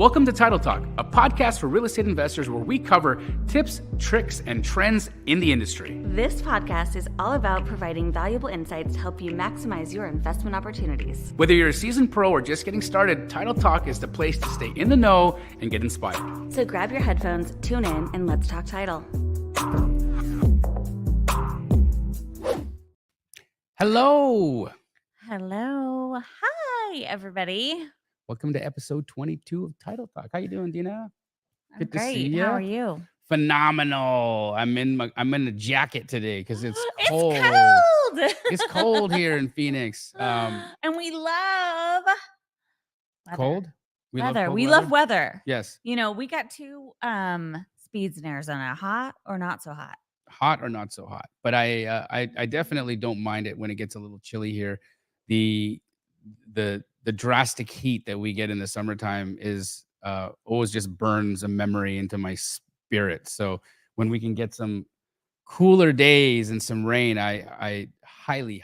Welcome to Title Talk, a podcast for real estate investors where we cover tips, tricks, and trends in the industry. This podcast is all about providing valuable insights to help you maximize your investment opportunities. Whether you're a seasoned pro or just getting started, Title Talk is the place to stay in the know and get inspired. So grab your headphones, tune in, and let's talk title. Hello. Hello. Hi, everybody. Welcome to episode 22 of Title Talk. How you doing, Dina? I'm great. How are you? Phenomenal. I'm in a jacket today because it's cold. It's cold. It's cold here in Phoenix. And we love weather. Cold? We love weather. Yes. You know, we got two speeds in Arizona, hot or not so hot. Hot or not so hot. But I definitely don't mind it when it gets a little chilly here. The drastic heat that we get in the summertime is always just burns a memory into my spirit. So when we can get some cooler days and some rain, I highly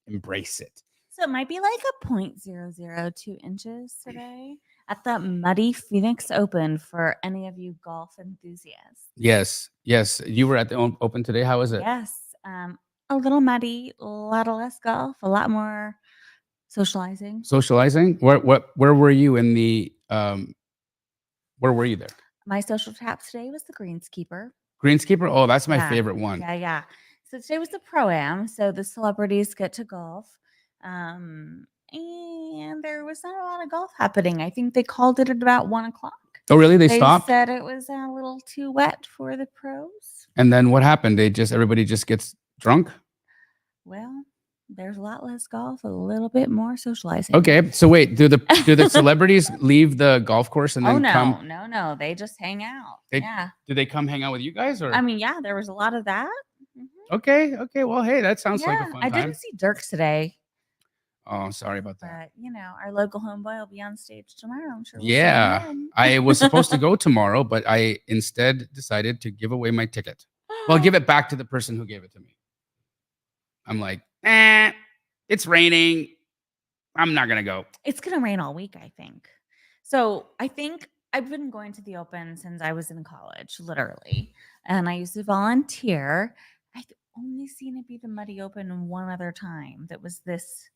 embrace it. So it might be like a 0.002 inches today at the muddy Phoenix Open for any of you golf enthusiasts. Yes. You were at the Open today. How was it? Yes. A little muddy, a lot of less golf, a lot more socializing. Where were you in the where were you there? My social tap today was the greenskeeper. Oh, that's my favorite one. Yeah. So today was the pro-am. So the celebrities get to golf. And there was not a lot of golf happening. I think they called it at about 1:00. Oh, really? They stopped? Said it was a little too wet for the pros. And then what happened? Everybody just gets drunk? Well, there's a lot less golf, a little bit more socializing. Okay, so wait, do the celebrities leave the golf course and then come? No, they just hang out. Do they come hang out with you guys, or? I mean, yeah, there was a lot of that. Mm-hmm. Okay. Well, hey, that sounds like a fun time. I didn't see Dirks today. Oh, sorry about that. But our local homeboy will be on stage tomorrow. I'm sure. I was supposed to go tomorrow, but I instead decided to give away my ticket. Well, give it back to the person who gave it to me. I'm like, it's raining. I'm not going to go. It's going to rain all week, I think. So I think I've been going to the Open since I was in college, literally. And I used to volunteer. I've only seen it be the Muddy Open one other time that was this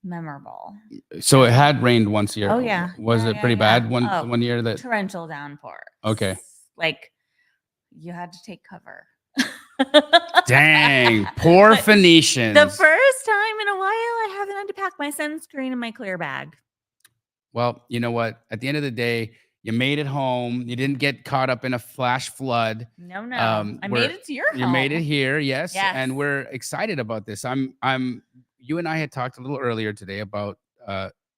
memorable. So it had rained once a year. Oh, yeah. Was it pretty bad one year? Torrential downpour. Okay. Like you had to take cover. Dang, poor Phoenicians. The first time in a while, I haven't had to pack my sunscreen in my clear bag. Well, you know what? At the end of the day, you made it home. You didn't get caught up in a flash flood. No. I made it to your home. You made it here, yes. And we're excited about this. You and I had talked a little earlier today about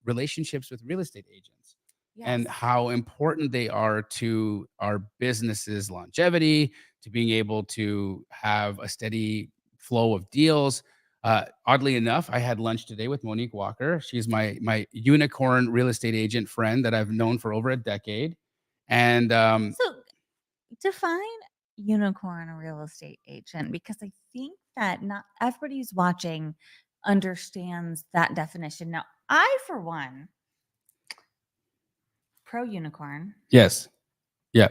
relationships with real estate agents. Yes. And how important they are to our business's longevity, to being able to have a steady flow of deals. Oddly enough, I had lunch today with Monique Walker. She's my unicorn real estate agent friend that I've known for over a decade. And so define unicorn real estate agent, because I think that not everybody who's watching understands that definition. Now, I, for one, pro unicorn. Yes. Yeah.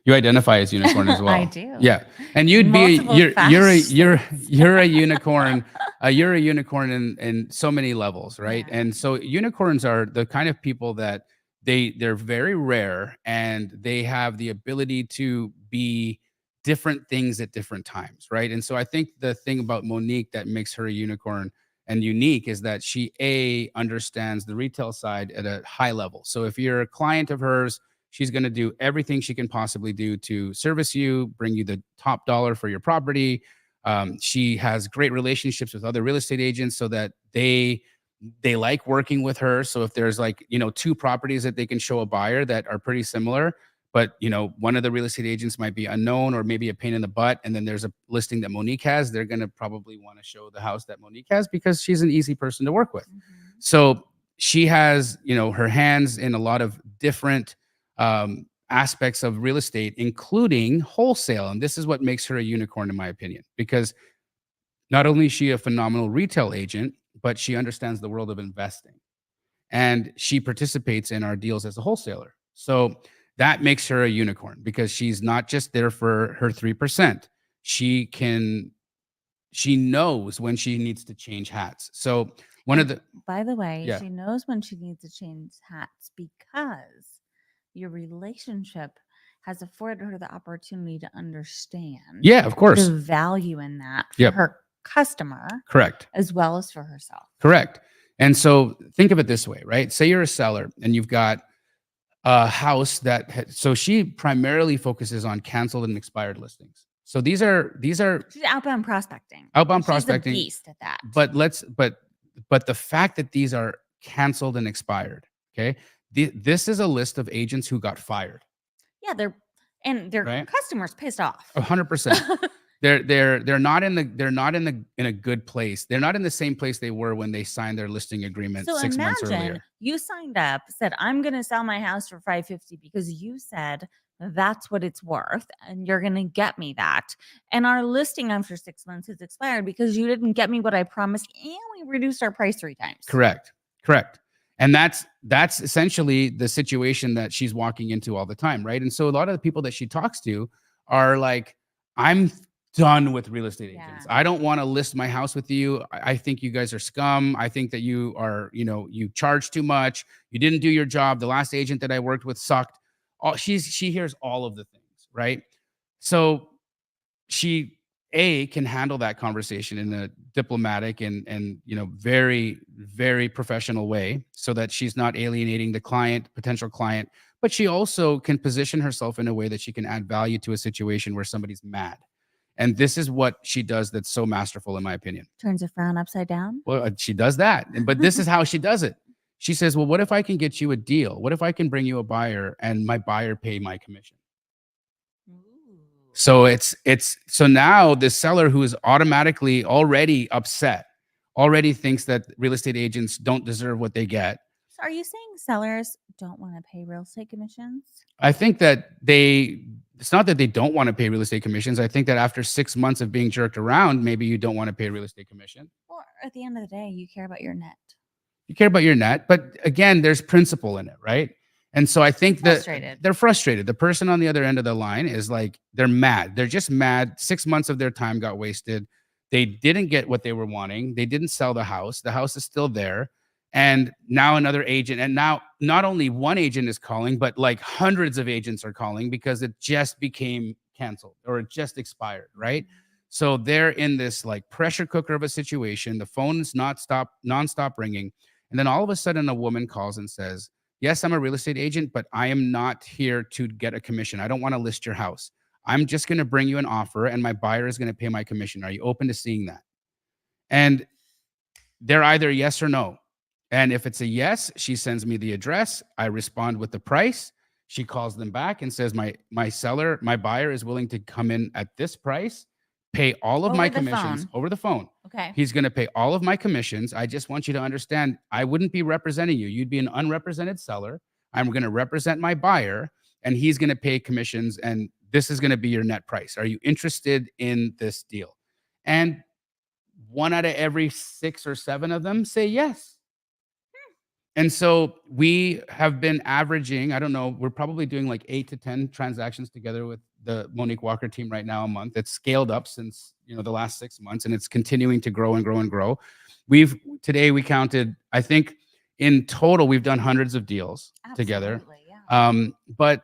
You identify as unicorn as well. I do. Yeah. And you're a unicorn. You're a unicorn in so many levels, right? Yeah. And so unicorns are the kind of people that they're very rare, and they have the ability to be different things at different times, right? And so I think the thing about Monique that makes her a unicorn and unique is that she understands the retail side at a high level. So if you're a client of hers, she's going to do everything she can possibly do to service you, bring you the top dollar for your property. She has great relationships with other real estate agents so that they like working with her. So if there's two properties that they can show a buyer that are pretty similar, but one of the real estate agents might be unknown or maybe a pain in the butt, and then there's a listing that Monique has, they're going to probably want to show the house that Monique has because she's an easy person to work with. Mm-hmm. So she has, her hands in a lot of different aspects of real estate, including wholesale. And this is what makes her a unicorn, in my opinion, because not only is she a phenomenal retail agent, but she understands the world of investing. and she participates in our deals as a wholesaler. So that makes her a unicorn because she's not just there for her 3%. She can she knows when she needs to change hats. So one of And the by the way, yeah. she knows when she needs to change hats because your relationship has afforded her the opportunity to understand Yeah, of course. the value in that for Yep. her customer Correct. as well as for herself. Correct. And so think of it this way, right? Say you're a seller and you've got a house so she primarily focuses on canceled and expired listings. So these are She's outbound prospecting. outbound She's a prospecting, beast at that. but the fact that these are canceled and expired, okay? This is a list of agents who got fired, yeah, their right? customers pissed off. 100%. They're not in a good place. They're not in the same place they were when they signed their listing agreement So 6 months imagine earlier. you signed up, said, I'm going to sell my house for $550 because you said that's what it's worth and you're going to get me that. And our listing after 6 months has expired because you didn't get me what I promised and we reduced our price 3 times. Correct. Correct. And that's essentially the situation that she's walking into all the time, right? And so a lot of the people that she talks to are like, I'm done with real estate agents. Yeah. I don't want to list my house with you. I think you guys are scum. I think that you are, you charge too much. You didn't do your job. The last agent that I worked with sucked. She hears all of the things, right? So she can handle that conversation in a diplomatic and very very professional way so that she's not alienating the potential client, but she also can position herself in a way that she can add value to a situation where somebody's mad. And this is what she does that's so masterful in my opinion. Turns a frown upside down. Well, she does that, but this is how she does it. She says, well, what if I can get you a deal? What if I can bring you a buyer and my buyer pay my commission? So so now the seller who is automatically already upset, already thinks that real estate agents don't deserve what they get. So are you saying sellers don't want to pay real estate commissions? I think that it's not that they don't want to pay real estate commissions. I think that after 6 months of being jerked around, maybe you don't want to pay a real estate commission. Or at the end of the day, you care about your net. You care about your net, but again, there's principle in it, right? And so I think that they're frustrated. The person on the other end of the line is like, they're mad. They're just mad. 6 months of their time got wasted. They didn't get what they were wanting. They didn't sell the house. The house is still there. And now another agent, and now not only one agent is calling, but like hundreds of agents are calling because it just became canceled or it just expired, right? So they're in this like pressure cooker of a situation. The phone's nonstop ringing. And then all of a sudden a woman calls and says, yes, I'm a real estate agent, but I am not here to get a commission. I don't want to list your house. I'm just going to bring you an offer and my buyer is going to pay my commission. Are you open to seeing that? And they're either yes or no. And if it's a yes, she sends me the address. I respond with the price. She calls them back and says, my buyer is willing to come in at this price, pay all of my commissions over the phone. Okay. He's going to pay all of my commissions. I just want you to understand, I wouldn't be representing you. You'd be an unrepresented seller. I'm going to represent my buyer and he's going to pay commissions and this is going to be your net price. Are you interested in this deal? And 1 out of every 6 or 7 of them say yes. And so we have been averaging, I don't know, we're probably doing like 8 to 10 transactions together with the Monique Walker team right now a month. It's scaled up since, the last 6 months and it's continuing to grow and grow and grow. Today we counted, I think in total, we've done hundreds of deals together. Yeah. But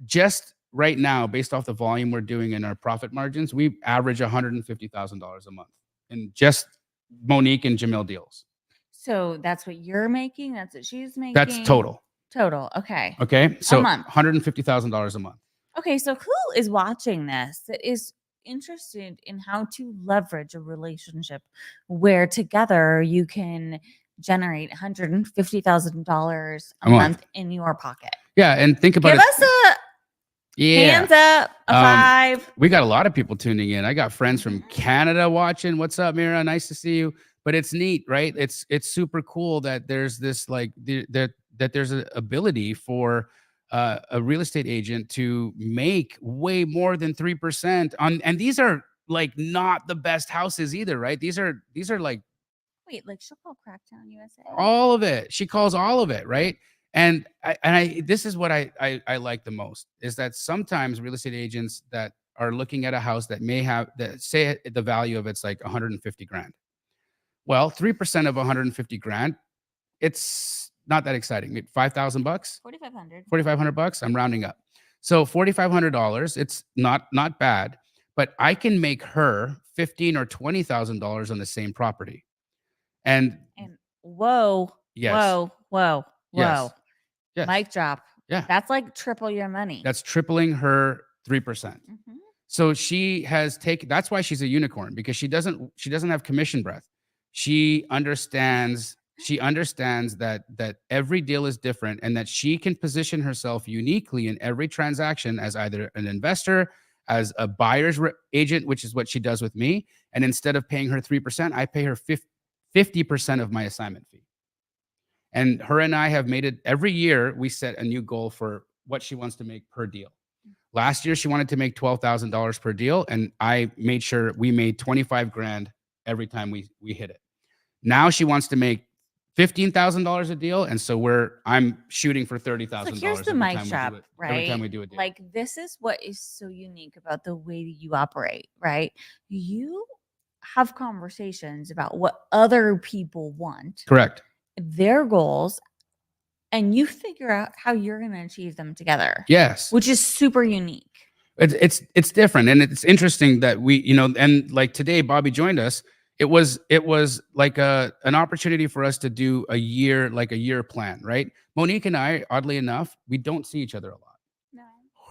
just right now, based off the volume we're doing in our profit margins, we average $150,000 a month in just Monique and Jamil deals. So that's what you're making. That's what she's making. That's total. Total. Okay. Okay. So a month. $150,000 a month. Okay. So who is watching this that is interested in how to leverage a relationship where together you can generate $150,000 a month in your pocket? Yeah. And think about Give us a hands up, a 5. We got a lot of people tuning in. I got friends from Canada watching. What's up, Mira? Nice to see you. But it's neat, right? It's super cool that there's this like that there's an ability for a real estate agent to make way more than 3% on, and these are like not the best houses either, right? These are like Wait, like she'll call Crackdown USA? all of it. She calls all of it, right? And this is what I like the most is that sometimes real estate agents that are looking at a house that may have that say the value of it's like 150 grand. Well, 3% of 150 grand, it's not that exciting. Maybe 5,000 bucks, 4,500. 4,500 bucks. I'm rounding up. So $4,500. It's not bad, but I can make her $15,000 or $20,000 on the same property. And And whoa, yes, whoa, whoa, whoa. yes, yes, Mic drop. yeah. That's like triple your money. That's tripling her 3%. Mhm. So she has taken, that's why she's a unicorn, because she doesn't have commission breath. She understands that every deal is different and that she can position herself uniquely in every transaction as either an investor, as a buyer's agent, which is what she does with me. And instead of paying her 3%, I pay her 50% of my assignment fee. And her and I have made it every year. We set a new goal for what she wants to make per deal. Last year, she wanted to make $12,000 per deal, and I made sure we made 25 grand every time we hit it. Now she wants to make $15,000 a deal, and so I'm shooting for $30,000 So here's the every mic time we drop, do it. right? Every time we do a deal. Like this is what is so unique about the way that you operate, right? You have conversations about what other people want, Correct. their goals, and you figure out how you're going to achieve them together. Yes. Which is super unique. It's different, and it's interesting that we, and like today, Bobby joined us. It was like an opportunity for us to do a year plan, right? Monique and I, oddly enough, we don't see each other a lot. No.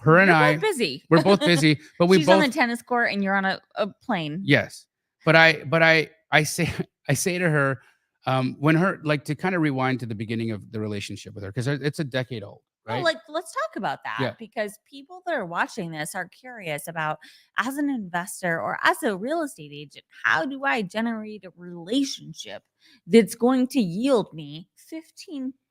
Her and I, both busy. We're both busy, but we She's both on the tennis court and you're on a plane. Yes, but I say to her, when her, like, to kind of rewind to the beginning of the relationship with her, because it's a decade old, right? Well, like, let's talk about that Yeah. because people that are watching this are curious about, as an investor or as a real estate agent, how do I generate a relationship that's going to yield me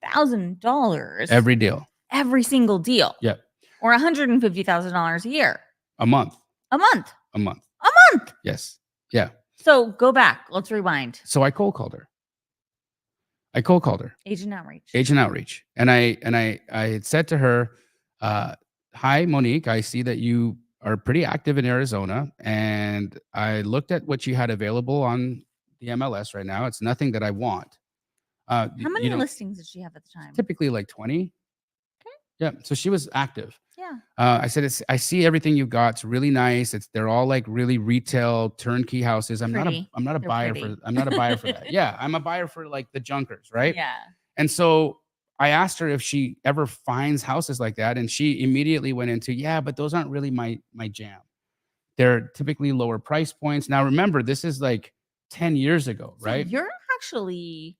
$15,000 Every deal, every single deal? Yeah. Or $150,000 a year, a month, a month, a month. a month. Yes, yeah. So go back. Let's rewind. So I cold called her. Agent outreach. And I had said to her, hi, Monique, I see that you are pretty active in Arizona. And I looked at what you had available on the MLS right now. It's nothing that I want. How many listings did she have at the time? Typically like 20. Okay. Yeah. So she was active. Yeah. I said, I see everything you've got. It's really nice. They're all like really retail turnkey houses. I'm not a buyer for that. Yeah. I'm a buyer for like the junkers, right? Yeah. And so I asked her if she ever finds houses like that. And she immediately went into, yeah, but those aren't really my jam. They're typically lower price points. Now, remember, this is like 10 years ago, right? So you're actually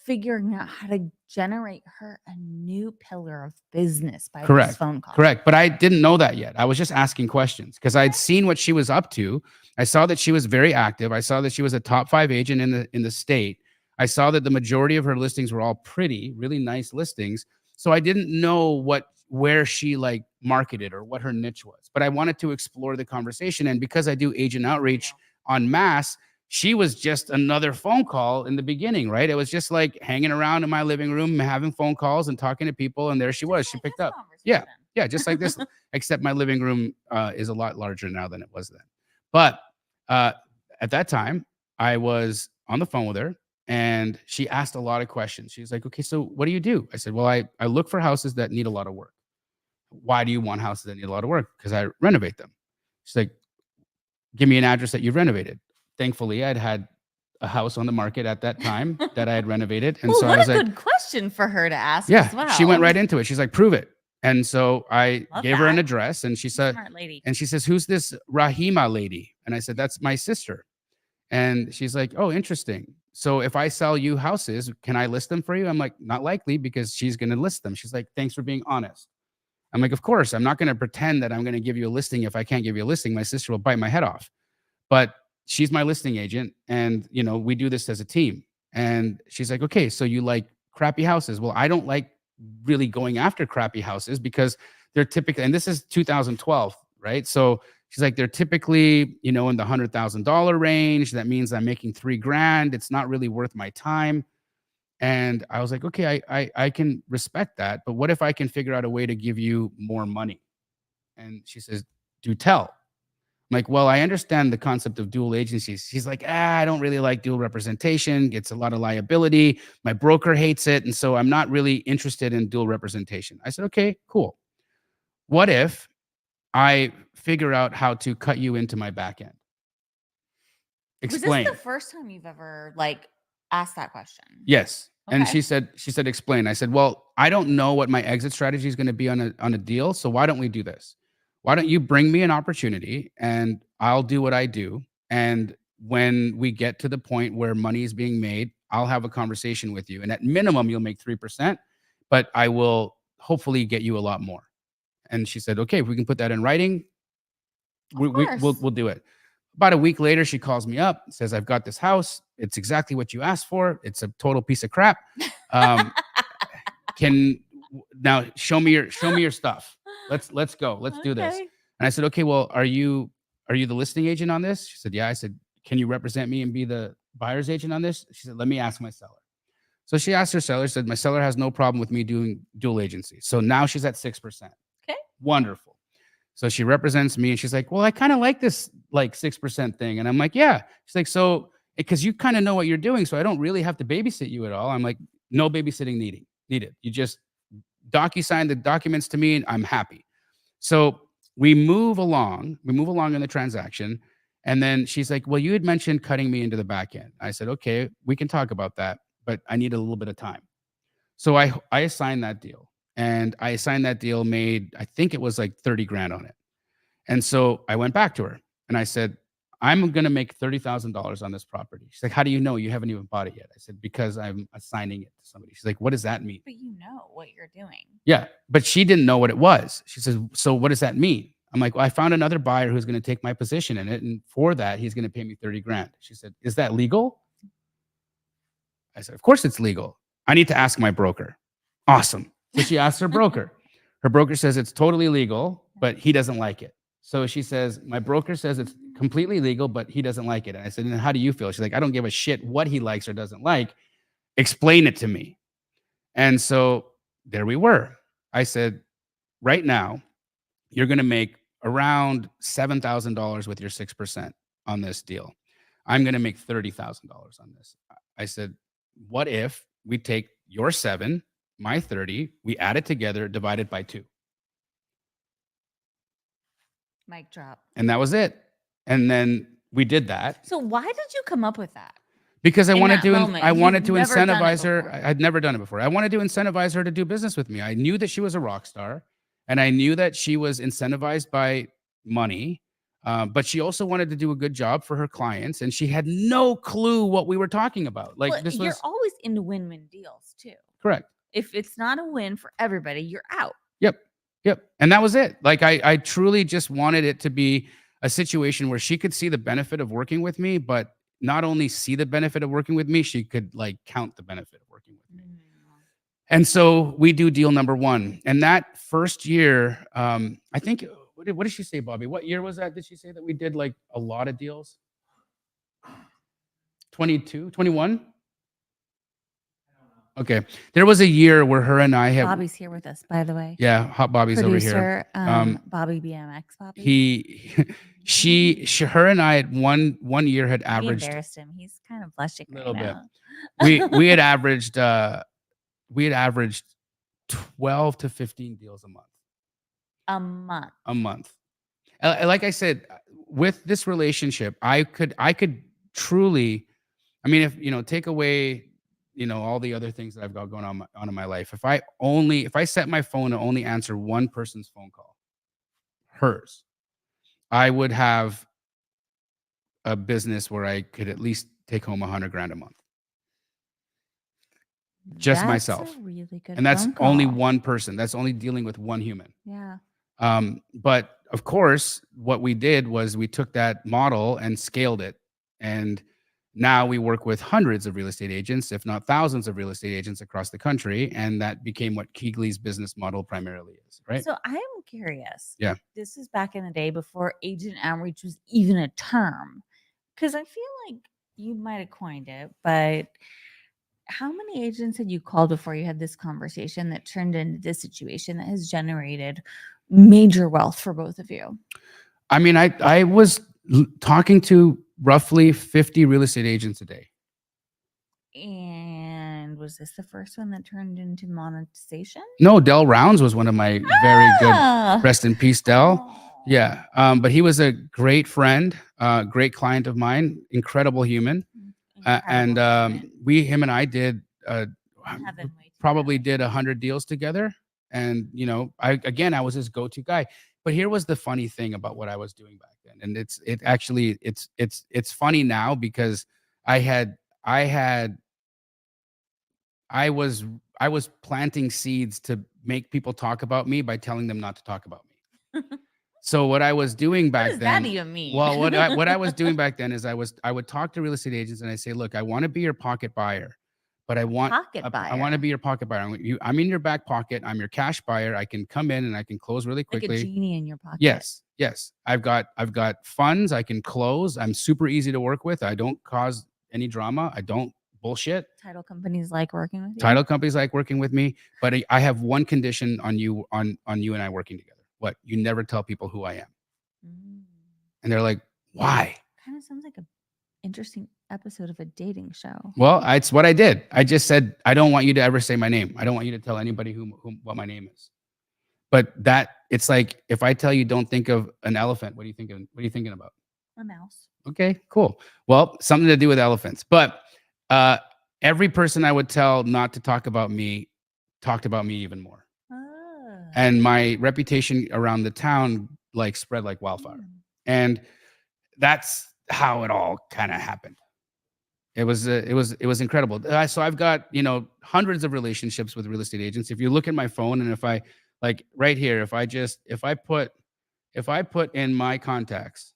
figuring out how to generate her a new pillar of business by this phone call. Correct. But I didn't know that yet. I was just asking questions because I'd seen what she was up to. I saw that she was very active. I saw that she was a top 5 agent in the state. I saw that the majority of her listings were all pretty, really nice listings. So I didn't know where she like marketed or what her niche was, but I wanted to explore the conversation. And because I do agent outreach en masse, she was just another phone call in the beginning, right? It was just like hanging around in my living room, having phone calls and talking to people. And there she was. She picked up. Yeah. Yeah. Just like this, except my living room is a lot larger now than it was then. But at that time, I was on the phone with her and she asked a lot of questions. She's like, okay, so what do you do? I said, well, I look for houses that need a lot of work. Why do you want houses that need a lot of work? Because I renovate them. She's like, give me an address that you've renovated. Thankfully, I'd had a house on the market at that time that I had renovated. And so I was like, good question for her to ask. Yeah, as well. She went right into it. She's like, prove it. And so I Love gave her an that. address and she said, Smart lady. and she says, who's this Rahima lady? And I said, that's my sister. And she's like, oh, interesting. So if I sell you houses, can I list them for you? I'm like, not likely because she's going to list them. She's like, thanks for being honest. I'm like, of course, I'm not going to pretend that I'm going to give you a listing. If I can't give you a listing, my sister will bite my head off. But she's my listing agent. And, we do this as a team. And she's like, okay, so you like crappy houses. Well, I don't like really going after crappy houses because they're typically, and this is 2012, right? So She's like, they're typically, in the $100,000 range. That means I'm making 3 grand. It's not really worth my time. And I was like, okay, I can respect that. But what if I can figure out a way to give you more money? And she says, do tell. I'm like, well, I understand the concept of dual agencies. She's like, I don't really like dual representation. It's a lot of liability. My broker hates it. And so I'm not really interested in dual representation. I said, okay, cool. What if I figure out how to cut you into my back end? Explain. Was this the first time you've ever asked that question? Yes. And Okay. she said, explain. I said, well, I don't know what my exit strategy is going to be on a deal. So why don't we do this? Why don't you bring me an opportunity and I'll do what I do. And when we get to the point where money is being made, I'll have a conversation with you. And at minimum, you'll make 3%, but I will hopefully get you a lot more. And she said, okay, if we can put that in writing, we'll do it. About a week later, she calls me up, says, I've got this house. It's exactly what you asked for. It's a total piece of crap. Now show me your stuff. Let's go. Let's do this. And I said, okay, well, are you the listing agent on this? She said, yeah. I said, can you represent me and be the buyer's agent on this? She said, let me ask my seller. So she asked her seller, said, my seller has no problem with me doing dual agency. So now she's at 6%. Okay. Wonderful. So she represents me and she's like, well, I kind of like this 6% thing. And I'm like, yeah. She's like, so, because you kind of know what you're doing. So I don't really have to babysit you at all. I'm like, no babysitting needed. You just DocuSign the documents to me and I'm happy. So we move along in the transaction. And then she's like, well, you had mentioned cutting me into the back end. I said, okay, we can talk about that, but I need a little bit of time. So I assigned that deal. And I assigned that deal, made, I think it was like 30 grand on it. And so I went back to her and I said, I'm going to make $30,000 on this property. She's like, how do you know? You haven't even bought it yet. I said, because I'm assigning it to somebody. She's like, what does that mean? But you know what you're doing. Yeah. But she didn't know what it was. She says, so what does that mean? I'm like, well, I found another buyer who's going to take my position in it. And for that, he's going to pay me 30 grand. She said, is that legal? I said, of course it's legal. I need to ask my broker. Awesome. So she asked her broker. Her broker says it's totally legal, but he doesn't like it. So she says, my broker says it's completely legal, but he doesn't like it. And I said, and how do you feel? She's like, I don't give a shit what he likes or doesn't like. Explain it to me. And so there we were. I said, right now, you're going to make around $7,000 with your 6% on this deal. I'm going to make $30,000 on this. I said, what if we take your 7, my 30, we add it together, divide it by 2. Mic drop. And that was it. And then we did that. So why did you come up with that? Because I wanted to You've never done it incentivize her. before. I'd never done it before. I wanted to incentivize her to do business with me. I knew that she was a rock star and I knew that she was incentivized by money. But she also wanted to do a good job for her clients, and she had no clue what we were talking about. Well, you're always into win-win deals too. Correct. If it's not a win for everybody, you're out. Yep. And that was it. Like I truly just wanted it to be a situation where she could see the benefit of working with me, but not only see the benefit of working with me, she could count the benefit of working with me. And so we do deal number 1. And that first year, I think, what did she say, Bobby? What year was that? Did she say that we did a lot of deals? 22, 21? Okay. There was a year where her and I have. Bobby's here with us, by the way. Yeah, Hot Bobby's Producer, over here. Bobby BMX. Bobby. Her and I at one year had We averaged embarrassed him. He's kind of blushing a little right bit. now. We had averaged 12 to 15 deals a month. A month. Like I said, with this relationship, I could truly, I mean, if take away all the other things that I've got going on in my life. If I set my phone to only answer one person's phone call, hers, I would have a business where I could at least take home $100 grand a month. Just That's myself. a really good And that's phone call. only one person. That's only dealing with one human. Yeah. But of course, what we did was we took that model and scaled it. And Now we work with hundreds of real estate agents, if not thousands of real estate agents across the country. And that became what Keegley's business model primarily is, right? So I am curious. Yeah. This is back in the day before agent outreach was even a term. Because I feel like you might have coined it, but how many agents had you called before you had this conversation that turned into this situation that has generated major wealth for both of you? I mean, I was talking to roughly 50 real estate agents a day. And was this the first one that turned into monetization? No, Del Rounds was one of my very good. Ah! Rest in peace, Del. Oh. Yeah. But he was a great friend, great client of mine, incredible human. And Incredible human. him and I did Heaven way too probably early. did 100 deals together. And I was his go-to guy. But here was the funny thing about what I was doing back then, and it's funny now because I was planting seeds to make people talk about me by telling them not to talk about me. So what I was doing back What does then, that even mean? well, what I was doing back then is I would talk to real estate agents and I say, look, I want to be your pocket buyer, but I want to be your pocket buyer. I'm in your back pocket. I'm your cash buyer. I can come in and I can close really like a quickly. genie in your pocket. Yes. I've got funds. I can close. I'm super easy to work with. I don't cause any drama. I don't bullshit. Title companies like working with you. Title companies like working with me, but I have one condition on you and I working together. What? You never tell people who I am. And they're like, why? Kind of sounds like an interesting episode of a dating show. Well, it's what I did. I just said, I don't want you to ever say my name. I don't want you to tell anybody what my name is. But it's like, if I tell you, don't think of an elephant, what are you thinking about? A mouse. Okay, cool. Well, something to do with elephants. But every person I would tell not to talk about me talked about me even more. And my reputation around the town spread like wildfire. And that's how it all kind of happened. It was incredible. So I've got, hundreds of relationships with real estate agents. If you look at my phone and if I right here, if I put in my contacts,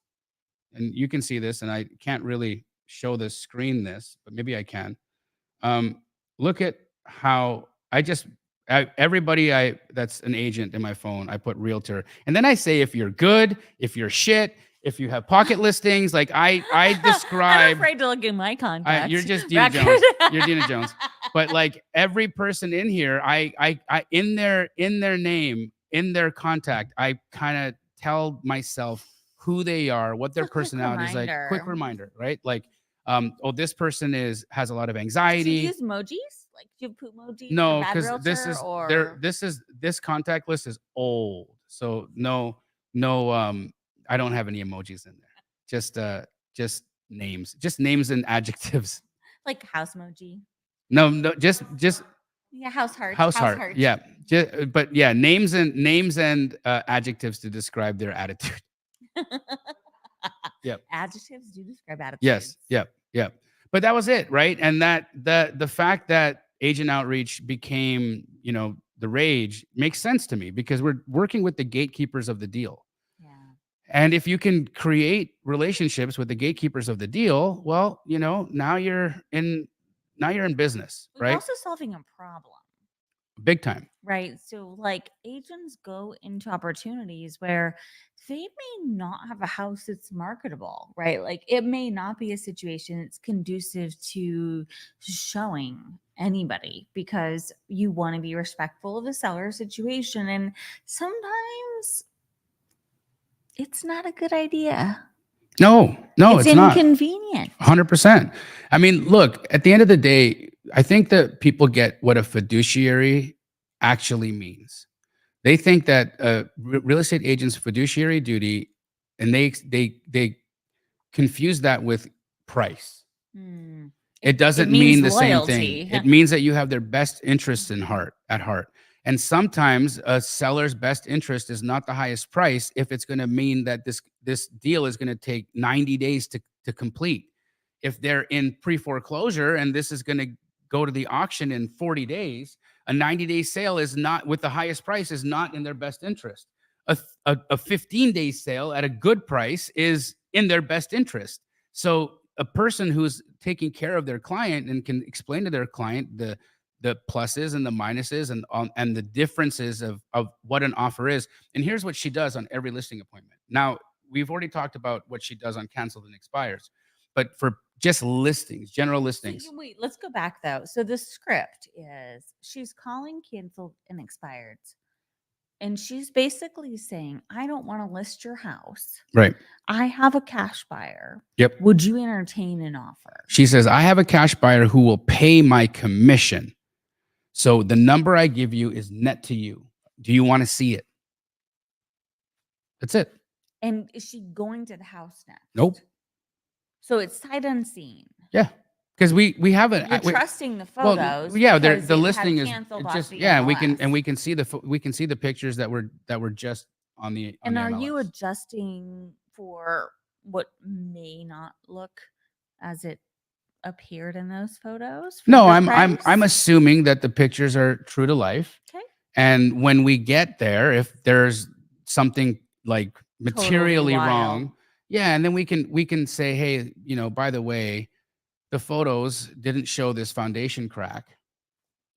and you can see this, and I can't really show the screen this, but maybe I can. Look at how everybody that's an agent in my phone, I put realtor. And then I say, if you're good, if you're shit, if you have pocket listings, I describe. I'm afraid to look in my contacts. You're just Dina Jones. You're Dina Jones. But every person in here, I in their name, in their contact, I kind of tell myself who they are, what their personality is like. Quick reminder, right? This person has a lot of anxiety. Do you use emojis? Do you have poop emojis? No, because this contact list is old. So no, I don't have any emojis in there. Just names and adjectives. Like house emoji. No, just yeah, house heart. House heart. Yeah, but yeah, names and adjectives to describe their attitude. Yep. Adjectives do describe attitudes. Yes. Yep. But that was it, right? And that the fact that agent outreach became, the rage makes sense to me because we're working with the gatekeepers of the deal. Yeah. And if you can create relationships with the gatekeepers of the deal, well, now you're in business, right? We're also solving a problem. Big time. Right. So agents go into opportunities where they may not have a house that's marketable, right? It may not be a situation that's conducive to showing anybody because you want to be respectful of the seller situation. And sometimes it's not a good idea. No, it's inconvenient. 100%. I mean, look, at the end of the day, I think that people get what a fiduciary actually means. They think that real estate agent's fiduciary duty, and they confuse that with price. It doesn't mean the loyalty. Same thing. It means that you have their best interests at heart. And sometimes a seller's best interest is not the highest price if it's going to mean that this deal is going to take 90 days to complete. If they're in pre-foreclosure and this is going to go to the auction in 40 days, a 90-day sale is not with the highest price is not in their best interest. A 15-day sale at a good price is in their best interest. So a person who's taking care of their client and can explain to their client the pluses and the minuses and the differences of what an offer is. And here's what she does on every listing appointment. Now, we've already talked about what she does on canceled and expires, but for just listings, general So listings. wait, let's go back though. So the script is she's calling canceled and expired. And she's basically saying, I don't want to list your house. Right. I have a cash buyer. Yep. Would you entertain an offer? She says, I have a cash buyer who will pay my commission. So the number I give you is net to you. Do you want to see it? That's it. And is she going to the house next? Nope. So it's sight unseen. Yeah. Because we have a You're trusting the photos. well, yeah, because the it had listing is canceled it off just the yeah, we MLS. can see the pictures that were just on the And are MLS. you adjusting for what may not look as it appeared in those photos? for No, the I'm price? assuming that the pictures are true to life. Okay. And when we get there, if there's something like materially wild. wrong, yeah, and then we can say, hey, by the way, the photos didn't show this foundation crack,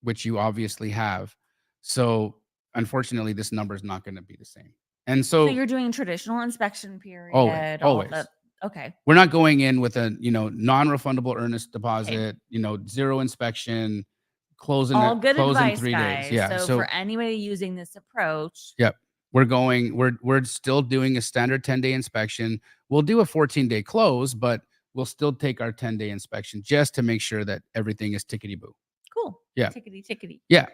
which you obviously have. So unfortunately, this number is not going to be the same. And So so you're doing traditional inspection period. always, all always. the okay. We're not going in with a non-refundable earnest deposit, zero inspection, closing All good close in advice, 3 guys. days. Yeah. So for anybody using this approach, Yep. We're still doing a standard 10-day inspection. We'll do a 14-day close, but we'll still take our 10-day inspection just to make sure that everything is tickety-boo. cool. Yeah. Tickety. Yeah.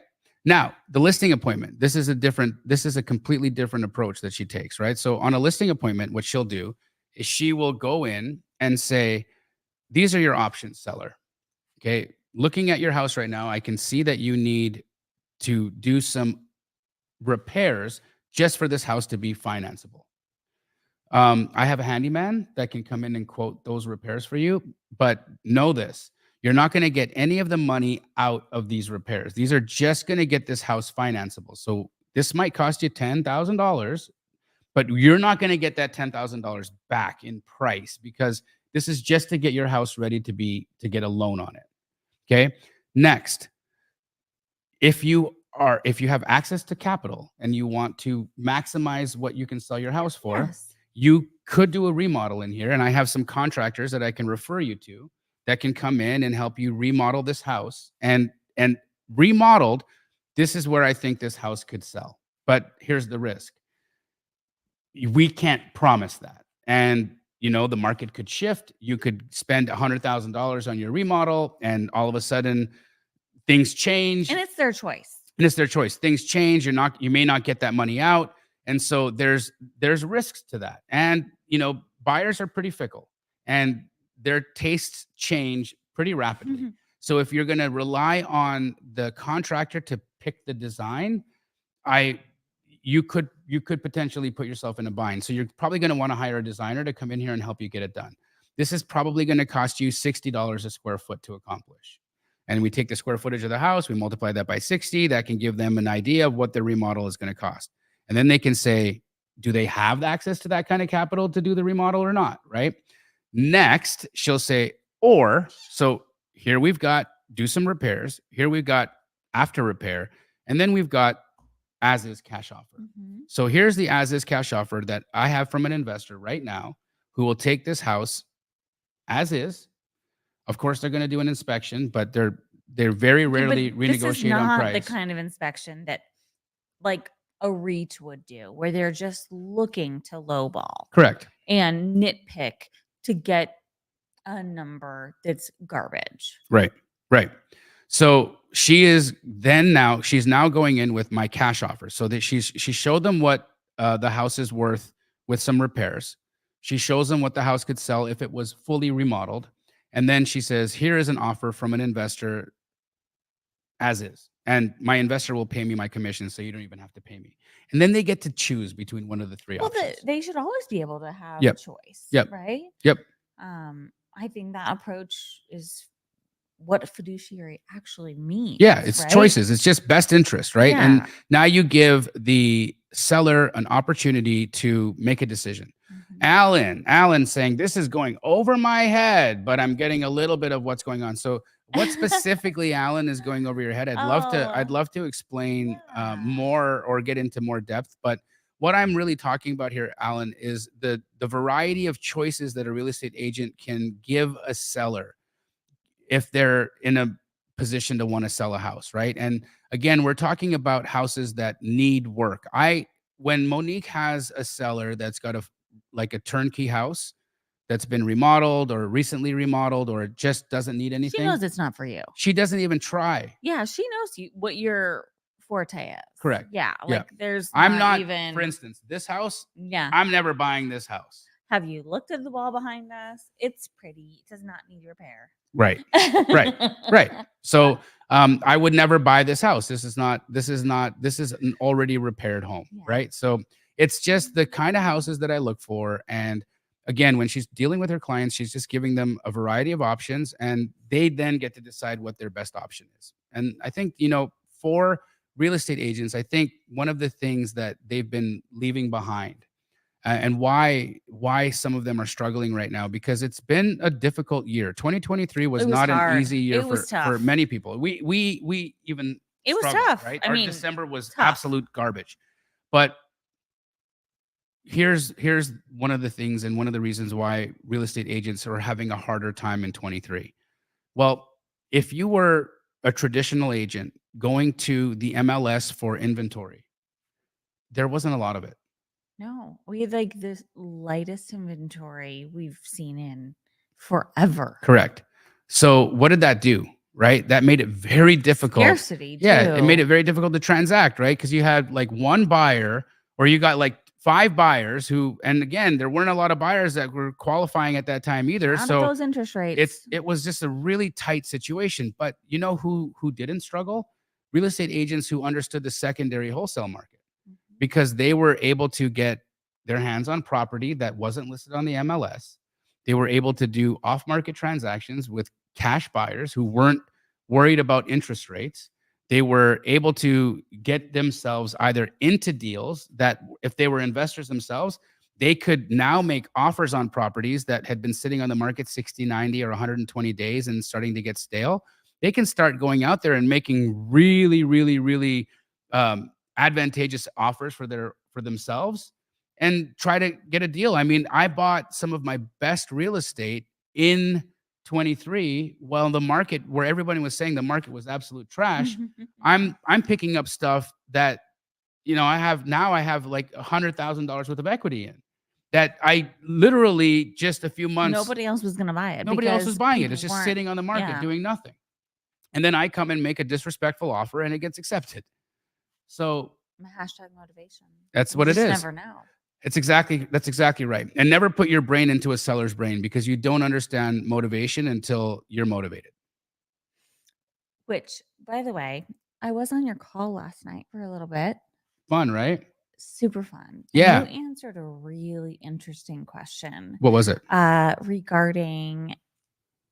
Now, the listing appointment, this is a completely different approach that she takes, right? So on a listing appointment, what she'll do is she will go in and say, these are your options, seller. Okay. Looking at your house right now, I can see that you need to do some repairs just for this house to be financeable. I have a handyman that can come in and quote those repairs for you, but know this, you're not going to get any of the money out of these repairs. These are just going to get this house financeable. So this might cost you $10,000, but you're not going to get that $10,000 back in price because this is just to get your house ready to get a loan on it. Okay. Next, if you have access to capital and you want to maximize what you can sell your house for, Yes. you could do a remodel in here. And I have some contractors that I can refer you to that can come in and help you remodel this house. And remodeled, this is where I think this house could sell. But here's the risk. We can't promise that. And the market could shift. You could spend $100,000 on your remodel and all of a sudden things change. And it's their choice. Things change. You may not get that money out. And so there's risks to that. And, buyers are pretty fickle and their tastes change pretty rapidly. Mm-hmm. So if you're going to rely on the contractor to pick the design, you could potentially put yourself in a bind. So you're probably going to want to hire a designer to come in here and help you get it done. This is probably going to cost you $60 a square foot to accomplish. And we take the square footage of the house, we multiply that by 60. That can give them an idea of what the remodel is going to cost. And then they can say, do they have access to that kind of capital to do the remodel or not? Right. Next, she'll say, so here we've got do some repairs. Here we've got after repair. And then we've got as is cash offer. Mm-hmm. So here's the as is cash offer that I have from an investor right now who will take this house as is. Of course, they're going to do an inspection, but they're very rarely renegotiate this is not on price. the kind of inspection that like a REIT would do, where they're just looking to lowball. Correct. And nitpick to get a number that's garbage. Right. So she's now going in with my cash offer. So that she showed them what the house is worth with some repairs. She shows them what the house could sell if it was fully remodeled. And then she says, here is an offer from an investor as is. And my investor will pay me my commission, so you don't even have to pay me. And then they get to choose between one of the three options. They should always be able to have a choice. Yep. Right? Yep. I think that approach is what fiduciary actually means. Yeah, it's right? choices. It's just best interest, right? Yeah. And now you give the seller an opportunity to make a decision. Mm-hmm. Alan saying this is going over my head, but I'm getting a little bit of what's going on. So, what specifically, Alan, is going over your head? I'd Oh, love to explain yeah. more or get into more depth. But what I'm really talking about here, Alan, is the variety of choices that a real estate agent can give a seller if they're in a position to want to sell a house, right? And again, we're talking about houses that need work. I When Monique has a seller that's got like a turnkey house that's been remodeled or recently remodeled or it just doesn't need She anything, knows it's not for you. she doesn't even try. Yeah, she knows what your forte is. Correct. Yeah, Yeah. like there's I'm not not, for even instance, this house, yeah. I'm never buying this house. Have you looked at the wall behind us? It's pretty. It does not need repair. Right. Right. Right. So I would never buy this house. This is an already repaired home. Yeah. Right. So it's just the kind of houses that I look for. And again, when she's dealing with her clients, she's just giving them a variety of options and they then get to decide what their best option is. And I think, for real estate agents, I think one of the things that they've been leaving behind and why some of them are struggling right now because it's been a difficult year. 2023 was It was not an hard. easy year It was for tough. many people. We even It was struggled, tough. right? I Our mean, December was tough. absolute garbage. But here's one of the things and one of the reasons why real estate agents are having a harder time in 23. Well, if you were a traditional agent going to the MLS for inventory, there wasn't a lot of it. No, we had like the lightest inventory we've seen in forever. Correct. So what did that do? Right? That made it very difficult. Scarcity, Yeah, it made too. it very difficult to transact, right? Because you had like one buyer or you got like five buyers who, and again, there weren't a lot of buyers that were qualifying at that time either. Not at So those interest rates. it was just a really tight situation. But you know who didn't struggle? Real estate agents who understood the secondary wholesale market Mhm. because they were able to get their hands on property that wasn't listed on the MLS. They were able to do off market transactions with cash buyers who weren't worried about interest rates. They were able to get themselves either into deals that, if they were investors themselves, they could now make offers on properties that had been sitting on the market 60, 90, or 120 days and starting to get stale. They can start going out there and making really, really, really advantageous offers for themselves and try to get a deal. I mean, I bought some of my best real estate in 23 while the market where everybody was saying the market was absolute trash. I'm picking up stuff that I have like $100,000 worth of equity in that I literally just a few months Nobody else was gonna buy it nobody else was because buying it. people It's just weren't sitting on the market yeah. doing nothing. And then I come and make a disrespectful offer and it gets accepted. So Hashtag motivation. that's You what it just is. never know. That's exactly right. And never put your brain into a seller's brain because you don't understand motivation until you're motivated. Which, by the way, I was on your call last night for a little bit. Fun, right? Super fun. Yeah. And you answered a really interesting question What was it? regarding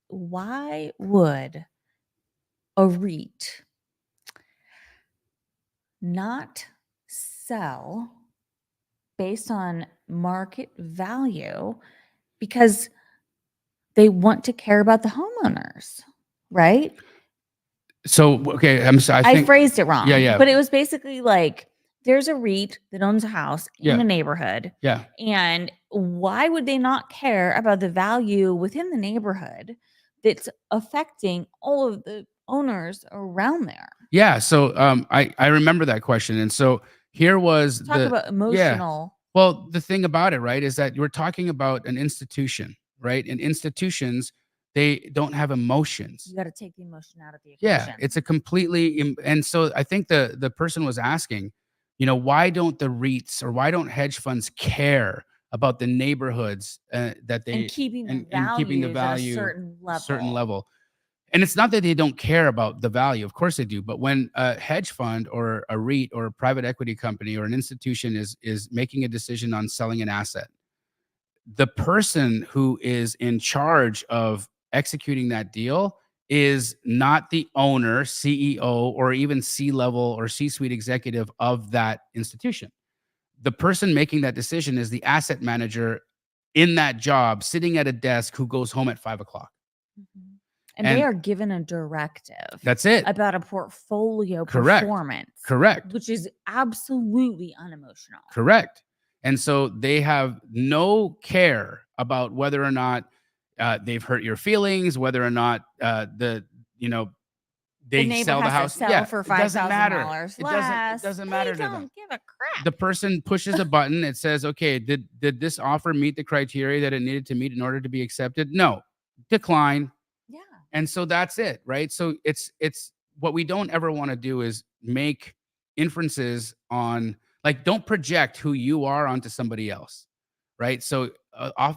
why would a REIT not sell based on market value because they want to care about the homeowners, right? So, okay, I phrased it wrong. Yeah, yeah. But it was basically like there's a REIT that owns a house in Yeah. a neighborhood. Yeah. And why would they not care about the value within the neighborhood that's affecting all of the owners around there? Yeah. So I remember that question. And so here was Talk about emotional. Well, the thing about it, right, is that you're talking about an institution, right? And institutions, they don't have emotions. You got to take the emotion out of the Yeah, equation. it's a completely and so I think the person was asking, why don't the REITs or why don't hedge funds care about the neighborhoods that they And keeping the and keeping the values at a value certain level. And it's not that they don't care about the value, of course they do, but when a hedge fund or a REIT or a private equity company or an institution is making a decision on selling an asset, the person who is in charge of executing that deal is not the owner, CEO, or even C-level or C-suite executive of that institution. The person making that decision is the asset manager in that job, sitting at a desk, who goes home at 5 o'clock. Mhm. And they And are given a directive that's it. about a portfolio Correct. performance, Correct. which is absolutely unemotional. Correct. And so they have no care about whether or not they've hurt your feelings, whether or not you know, The they neighbor sell the has to house. sell Yeah, for it doesn't matter. $5,000 It less. doesn't They matter to them. don't give a crap. The person pushes a button. It says, okay, did this offer meet the criteria that it needed to meet in order to be accepted? No, decline. Yeah. And so that's it, right? So it's what we don't ever want to do is make inferences on, like, don't project who you are onto somebody else, right? So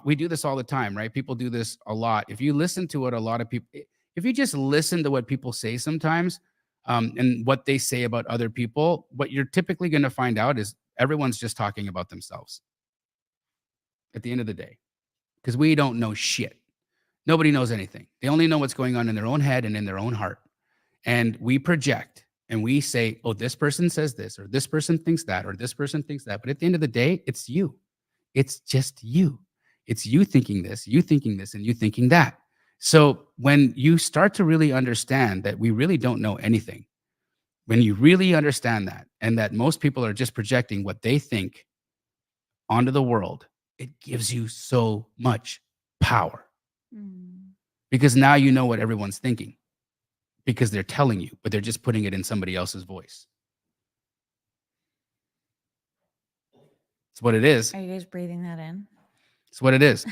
we do this all the time, right? People do this a lot. If you listen to what a lot of people, if you just listen to what people say sometimes, and what they say about other people, what you're typically going to find out is everyone's just talking about themselves at the end of the day, because we don't know shit. Nobody knows anything. They only know what's going on in their own head and in their own heart. And we project and we say, oh, this person says this, or this person thinks that, or this person thinks that. But at the end of the day, it's you. It's just you. It's you thinking this, and you thinking that. So when you start to really understand that we really don't know anything, when you really understand that, and that most people are just projecting what they think onto the world, it gives you so much power, Mm. because now you know what everyone's thinking, because they're telling you, but they're just putting it in somebody else's voice. It's what it is. Are you guys breathing that in? It's what it is.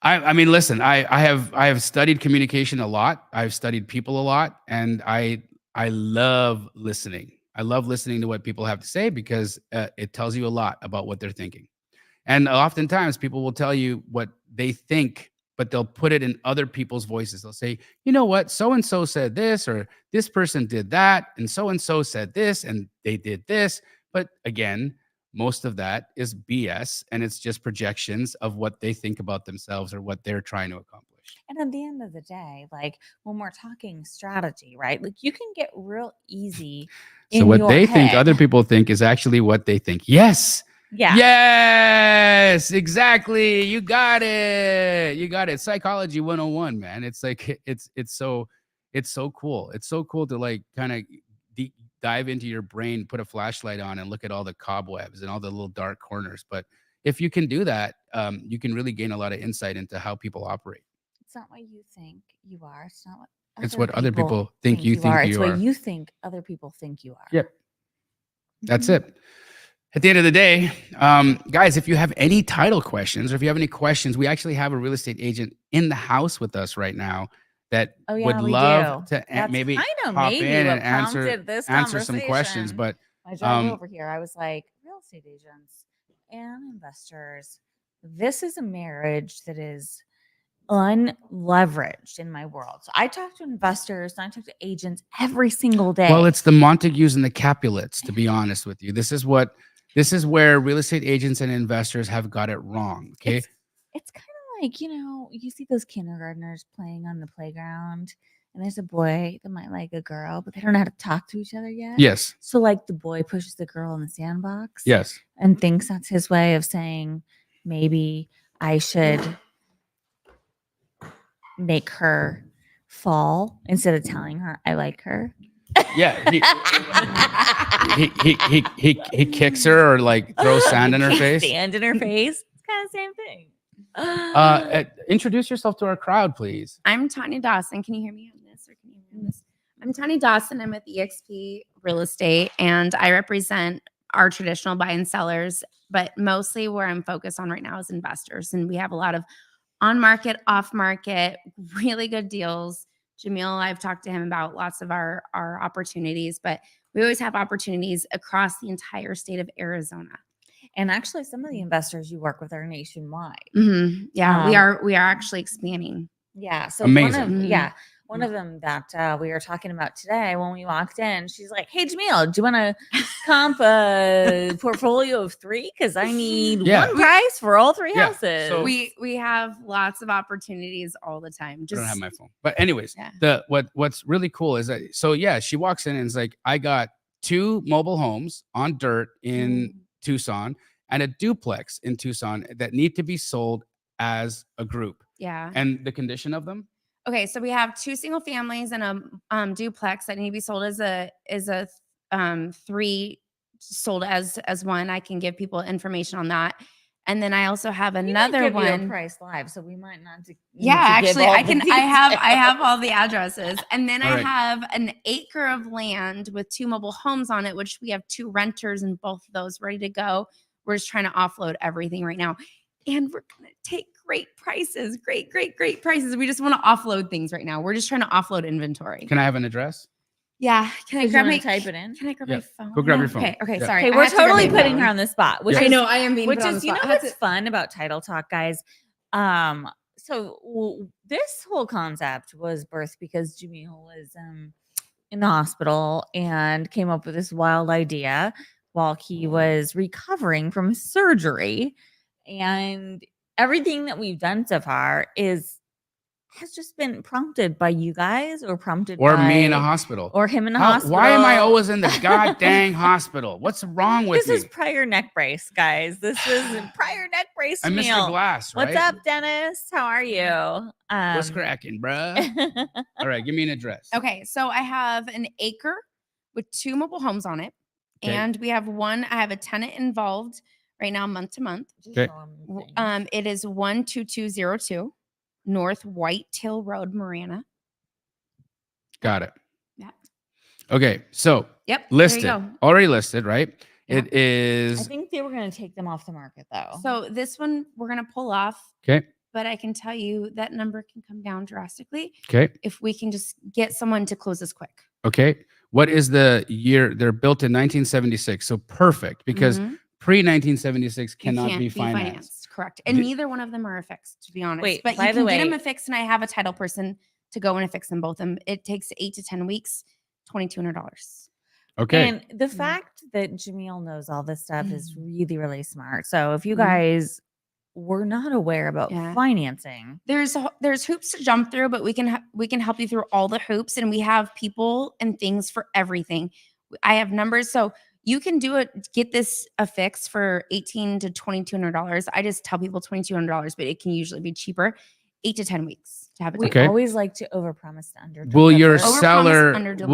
I mean, listen, I have studied communication a lot. I've studied people a lot, and I love listening. I love listening to what people have to say, because it tells you a lot about what they're thinking. And oftentimes people will tell you what they think, but they'll put it in other people's voices. They'll say, you know what, so and so said this, or this person did that, and so said this, and they did this. But again, most of that is BS, and it's just projections of what they think about themselves or what they're trying to accomplish. And at the end of the day, like when we're talking strategy, right? Like you can get real easy So in what your they think head. other people think is actually what they think. Yes. Yeah. Yes, exactly. You got it. You got it. Psychology 101, man. It's like it's so cool. It's so cool to, like, kind of dive into your brain, put a flashlight on, and look at all the cobwebs and all the little dark corners. But if you can do that, you can really gain a lot of insight into how people operate. It's not what you think you are. It's not what It's what other people think you are. think It's you what are. you think other people think you are. Yep. That's Mhm. it. At the end of the day, guys, if you have any title questions, or if you have any questions, we actually have a real estate agent in the house with us right now that Oh, yeah, would we love do. to That's maybe kinda hop in maybe what and answer prompted this some questions. conversation. But I drive um, over here. I was like, real estate agents and investors. This is a marriage that is unleveraged in my world. So I talk to investors and I talk to agents every single day. well, it's the Montagues and the Capulets, to be honest with you. This is where real estate agents and investors have got it wrong. Okay. It's kind of like, you see those kindergartners playing on the playground, and there's a boy that might like a girl, but they don't know how to talk to each other yet. Yes. So, like, the boy pushes the girl in the sandbox. Yes. And thinks that's his way of saying, maybe I should make her fall instead of telling her I like her. Yeah. He kicks her, or like throws sand in her face. Sand in her face. It's kind of the same thing. Introduce yourself to our crowd, please. I'm Tanya Dawson. Can you hear me on this, or can you hear me on this? I'm Tanya Dawson. I'm with EXP Real Estate, and I represent our traditional buy and sellers, but mostly where I'm focused on right now is investors. And we have a lot of on market, off market, really good deals. Jamil, I've talked to him about lots of our opportunities, but we always have opportunities across the entire state of Arizona. And actually, some of the investors you work with are nationwide. Mm-hmm. Yeah, we are actually expanding. Yeah. So Amazing. one of them that we were talking about today when we walked in, she's like, "Hey, Jamil, do you want to comp a portfolio of 3? Because I need one price for all 3 houses." So we have lots of opportunities all the time. I don't have my phone, but anyways, what's really cool is that she walks in and is like, "I got 2 mobile homes on dirt in Tucson, and a duplex in Tucson that need to be sold as a group. Yeah. And the condition of them? Okay, so we have 2 single families and a duplex that need to be sold as a 3 sold as one. I can give people information on that. And then I also have We might another give you a one. price live, so we might not. Yeah, actually, I can. I have all the the addresses, and then All I right. have an acre of land with 2 mobile homes on it, which we have 2 renters and both of those ready to go. We're just trying to offload everything right now, and we're gonna take great prices, great prices. We just want to offload things right now. We're just trying to offload inventory. Can I have an address? Yeah, can I Did you grab wanna my type it in? Can I grab Yeah, my phone? go grab No? your phone. Okay, Yeah. sorry. Okay, I we're have to grab totally my putting phone. her on the spot, which Yeah. I is know I am being which put on is the you know spot. I have what's to- fun about Title Talk, guys. This whole concept was birthed because Jamil was in the hospital and came up with this wild idea while he was recovering from surgery, and everything that we've done so far has just been prompted by you guys or prompted Or by me in a hospital? or him in a hospital. Why am I always in the god dang hospital? What's wrong with This is me? prior neck brace, guys. This is prior neck brace. I'm Mr. Jamil. Glass, right? What's up, Dennis? How are you? What's cracking, bruh? All right, give me an address. Okay, so I have an acre with 2 mobile homes on it, Okay. and we have I have a tenant involved right now, month to month. Okay. It is 12202 North Whitetail Road, Marana. Got it. Yeah. Okay, so Yep. listed, There you go. already listed, right? Yeah. It I is think they were going to take them off the market, though. So this one we're gonna pull off, okay. but I can tell you that number can come down drastically Okay. if we can just get someone to close this quick. Okay. What is the year? They're built in 1976, so perfect because Mhm. pre 1976 You cannot can't be financed. correct? And Did- neither one of them are affixed, to be honest. Wait, but by you the can get them way- affixed, and I have a title person to go and affix them both. Them. It takes 8 to 10 weeks, $2,200. Okay. And the Yeah. fact that Jamil knows all this stuff is Mm. really, really smart. So if you Mhm. guys were not aware about Yeah. financing, There's hoops to jump through, but we can help you through all the hoops, and we have people and things for everything. I have numbers, so you can get this affixed for $1,800 to $2,200. I just tell people $2,200, but it can usually be cheaper. 8 to 10 weeks to have it we done. Okay. always like to overpromise to underdeliver. Will your Overpromise, seller underdeliver.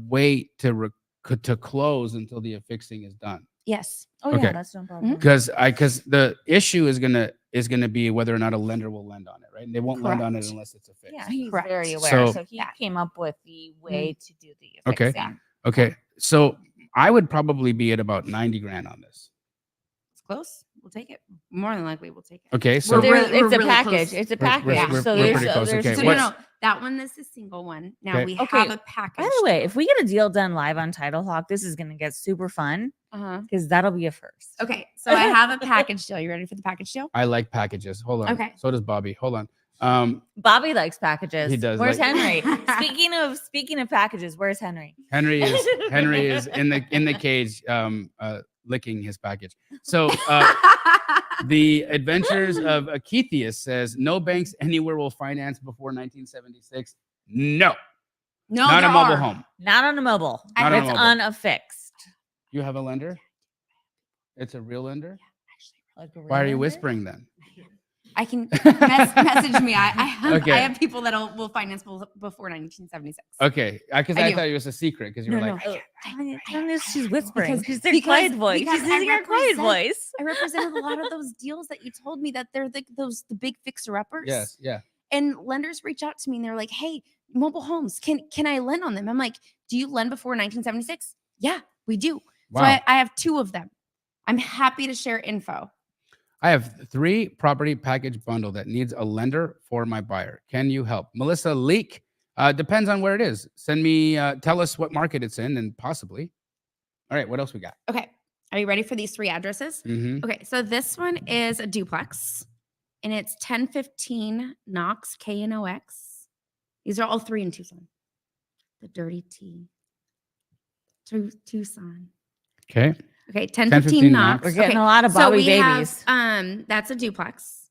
wait to close until the affixing is done? Yes. Oh Okay. yeah, that's no problem. Because the issue is gonna be whether or not a lender will lend on it, right? And they won't lend on it Correct. unless it's affixed. Yeah, he's Correct. very aware. So, So- he Yeah. came up with the way to do the Okay. affixing. Okay. So I would probably be at about 90 grand on this. It's close. We'll take it. More than likely, we'll take it. Okay. So We're There- really- it's a really package. close. It's a We're- package. we're- so we're there's, pretty close. there's Okay, So what's- no, that one is a single one. Now Okay. we Okay, have a package. by the way, if we get a deal done live on Title Talk, this is going to get super fun Uh-huh. because that'll be a first. Okay, so I have a package deal. You ready for the package deal? I like packages. Hold on. Okay. So does Bobby. Hold on. Bobby likes packages. He does Where's like- Henry? speaking of packages, where's Henry? Henry is in the cage licking his package. So the Adventures of Aketheus says no banks anywhere will finance before 1976. No, No, not a there mobile are. home. Not on a mobile. Not on a It's mobile. unaffixed. You have a lender? It's a real lender? Like a Why are real you lender? whispering then? I can message me. I have Okay. I have people that will finance before 1976. Okay, because I I do. thought it was a secret because you were No, like, no. Tell me she's whispering. Because- She's their because- quiet voice. because She's I using her quiet represent- voice. I represented a lot of those deals that you told me that they're the big fixer uppers. yes, yeah. And lenders reach out to me and they're like, "Hey, mobile homes, can I lend on them?" I'm like, "Do you lend before 1976?" Yeah, we do. Wow. So I have 2 of them. I'm happy to share info. I have 3 property package bundle that needs a lender for my buyer. Can you help? Melissa Leak. Depends on where it is. Send me, tell us what market it's in and possibly. All right, what else we got? Okay. Are you ready for these 3 addresses? Mm-hmm. Okay, so this one is a duplex and it's 1015 Knox, Knox. These are all 3 in Tucson. The dirty T. Tucson. Okay. Okay, 1015 1015 Knox. Knox. We're getting Okay, a lot of so Bobby we babies. have, that's a duplex.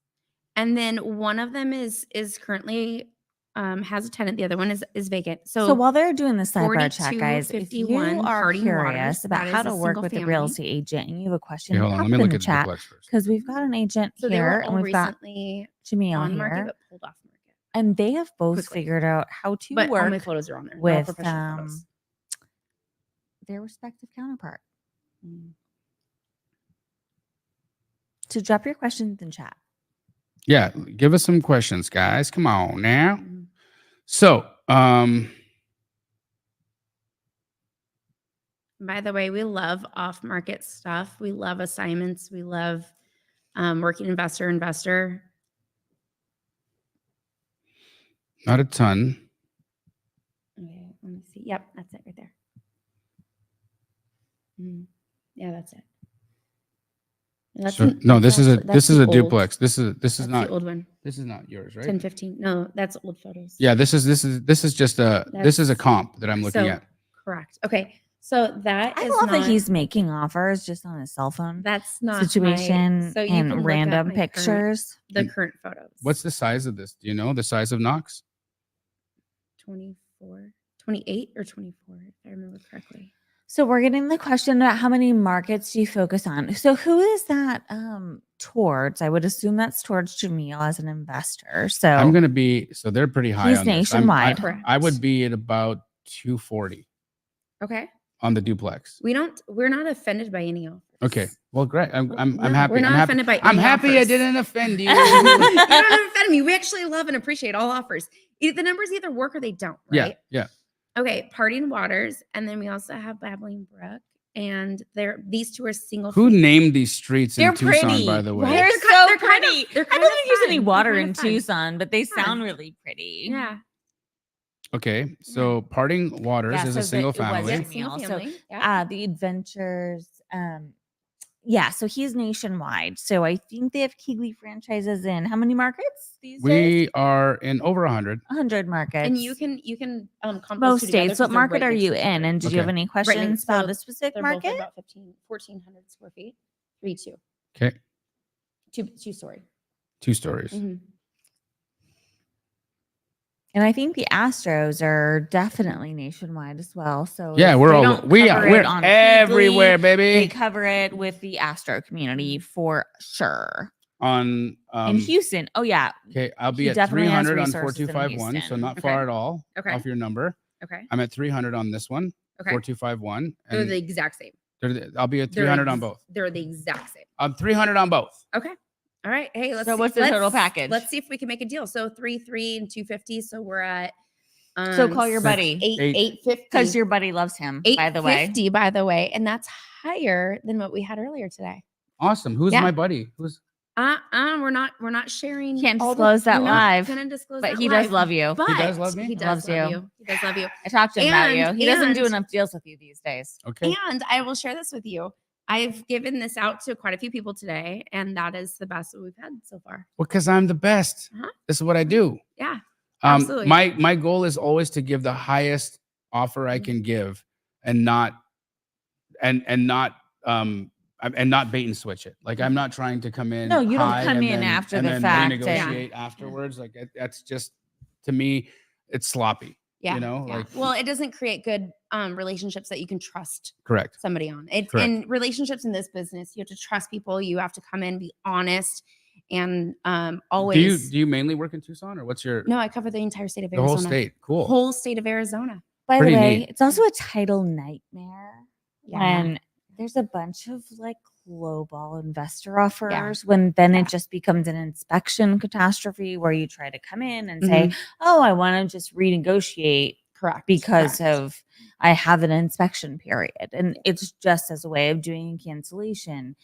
And then one of them is currently has a tenant. The other one is vacant. So So, while they're doing the sidebar chat, guys, if you 4251 are Harding curious Waters, about that how is to a work single with a real family. estate agent and you have a Okay, question, hold on. pop Let me it in look the at the chat duplex first. because we've got an agent So they here were and all we've got recently Jamil on market, here, but pulled off market. and they have both quickly. figured out how to But all my work photos are on there. They're all with professional photos. their respective counterpart. Mm. So drop your questions in chat. Yeah, give us some questions, guys. Come on now. Mm. So, By the way, we love off-market stuff. We love assignments. We love working investor. not a ton. Okay, let me see. Yep, that's it right there. Yeah, that's it. That's So, no, that's this is a actually- that's this is the a old- duplex. This is That's not the old one. this is not yours, right? 1015. No, that's old photos. Yeah, this is just a this is a That's- comp that I'm looking So, at. correct. Okay, so that I is love that not- he's making offers just on his cell phone That's not situation so you can and look at random my current- pictures. the And current photos. What's the size of this? Do you know the size of Knox? 24, 28 or 24, if I remember correctly. So we're getting the question about how many markets do you focus on? So who is that towards? I would assume that's towards Jamil as an investor. So I'm gonna be so they're pretty high He's on this. nationwide. I would be at about 240 Okay. on the duplex. We're not offended by any offers. Okay, well, great. I'm No, happy. We're not I'm happy. offended by I'm any happy I offers. didn't offend you. You don't offend me. We actually love and appreciate all offers. The numbers either work or they don't, right? Yeah. Okay, Parting Waters, and then we also have Babbling Brook, and these two are single. Who family. named these streets they're in Tucson, pretty. by the way? Right? They're They're so they're kind of- pretty. they're I kind don't of use any fun. water They're in kind of fun. Tucson, but they Yeah. sound really pretty. Yeah. Okay, so Parting Waters Yeah, is so a single it was family. a Yeah, single Jamil. So, family. Yeah. The adventures, yeah, so he's nationwide. So I think they have Keegley franchises in how many markets these days? We are in over 100. 100 markets. And you can comp those most two together states. What 'cause they're market right are next you to each in? other. And did you have Okay. any next- questions about so the specific They're both market? about 1,400 square feet. 3-2. Okay, Two-story. 2 stories. Mhm. And I think the Astros are definitely nationwide as well. So Yeah, if we're they all don't we cover are it we're on everywhere, Keegley, They baby. cover it with the Astro community for sure. On In Houston, oh yeah, okay, I'll be he at definitely has 300 on resources in 4251, so Houston. not Okay. far at all Okay. off your number. Okay. I'm at 300 on this one, Okay. 4251, They're and the exact same. I'll be at They're 300 on both. They're the exact same. I'm 300 on both. Okay. All right. Hey, let's. So see- what's the total let's- package? Let's see if we can make a deal. So 3 and 250. So we're at. So call your buddy. 850. because your buddy loves him. By the way, 850, by the way, and that's higher than what we had earlier today. Awesome. Who's Yeah. my buddy? Who's We're not sharing. Can't all disclose that we're not live, Gonna disclose but that he does live, love you. But He does love me? He He does loves love you. you. He does love you. I talked to him about you. And- He doesn't do and- enough deals with you these days. okay? And I will share this with you. I've given this out to quite a few people today, and that is the best that we've had so far. Well, because I'm the best. Uh-huh. This is what I do. Yeah. Absolutely. My goal is always to give the highest offer I can give, and not bait and switch it. Like I'm not trying to come in. No, you don't high come and in then- after and the then fact and- renegotiate afterwards. Like that's just, to me, it's sloppy. Yeah. You know, yeah. like Well, it doesn't create good relationships that you can trust correct. somebody on. It's Correct. in relationships in this business. You have to trust people. You have to come in, be honest, and always. Do you mainly work in Tucson, or what's your No, I cover the entire state of the Arizona. whole state? Cool. Whole state of Arizona. By Pretty the way, neat. it's also a title nightmare Yeah. when there's a bunch of like lowball investor offers when then Yeah. it just becomes an inspection catastrophe where you try to come in and Mm-hmm. say, oh, I want to just renegotiate Correct. because Correct. of I have an inspection period. And it's just as a way of doing cancellation.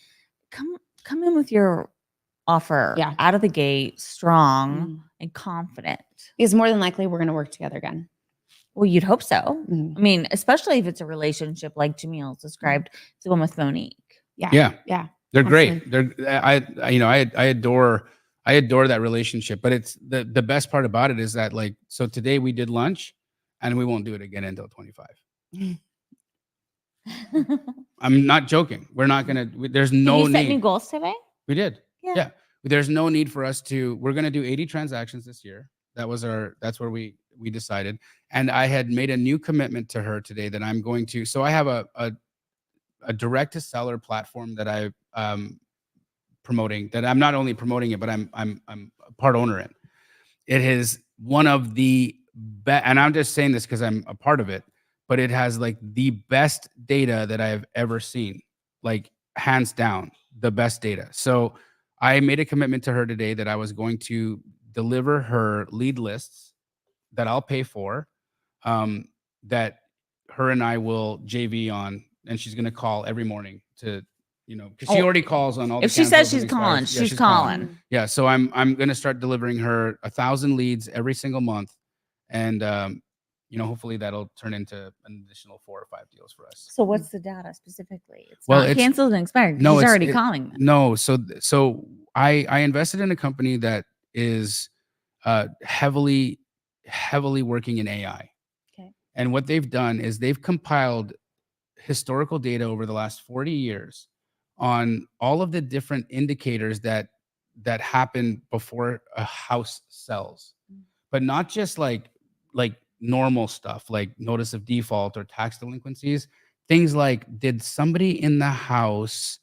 Come in with your offer Yeah. out of the gate, strong Mhm. and confident. Because more than likely we're going to work together again. Well, you'd hope so. Mhm. I mean, especially if it's a relationship like Jamil's described, the one with Monique. Yeah. Yeah. They're Absolutely. great. I adore that relationship. But it's the best part about it is that, like, so today we did lunch, and we won't do it again until 25. I'm not joking. We're not gonna. There's no Did you set need. new goals today? We did. Yeah. Yeah. There's no need for us to. We're gonna do 80 transactions this year. That's where we decided. And I had made a new commitment to her today that I'm going to. So I have a direct to seller platform that I promoting, that I'm not only promoting it, but I'm a part owner in. It is one of the best, and I'm just saying this because I'm a part of it, but it has like the best data that I've ever seen, like hands down, the best data. So I made a commitment to her today that I was going to deliver her lead lists that I'll pay for, that her and I will JV on, and she's going to call every morning to, because she already calls on all the If she says cancels and she's calling, expires. Yeah, she's calling. Yeah, so I'm going to start delivering her 1,000 leads every single month, and hopefully that'll turn into an additional 4 or 5 deals for us. So what's the data specifically? It's Well, not it's- canceled and expired. No, He's it's- already it- calling them. No, so I invested in a company that is heavily working in AI. Okay. And what they've done is they've compiled historical data over the last 40 years on all of the different indicators that happen before a house sells, but not just like normal stuff like notice of default or tax delinquencies. Things like, did somebody in the house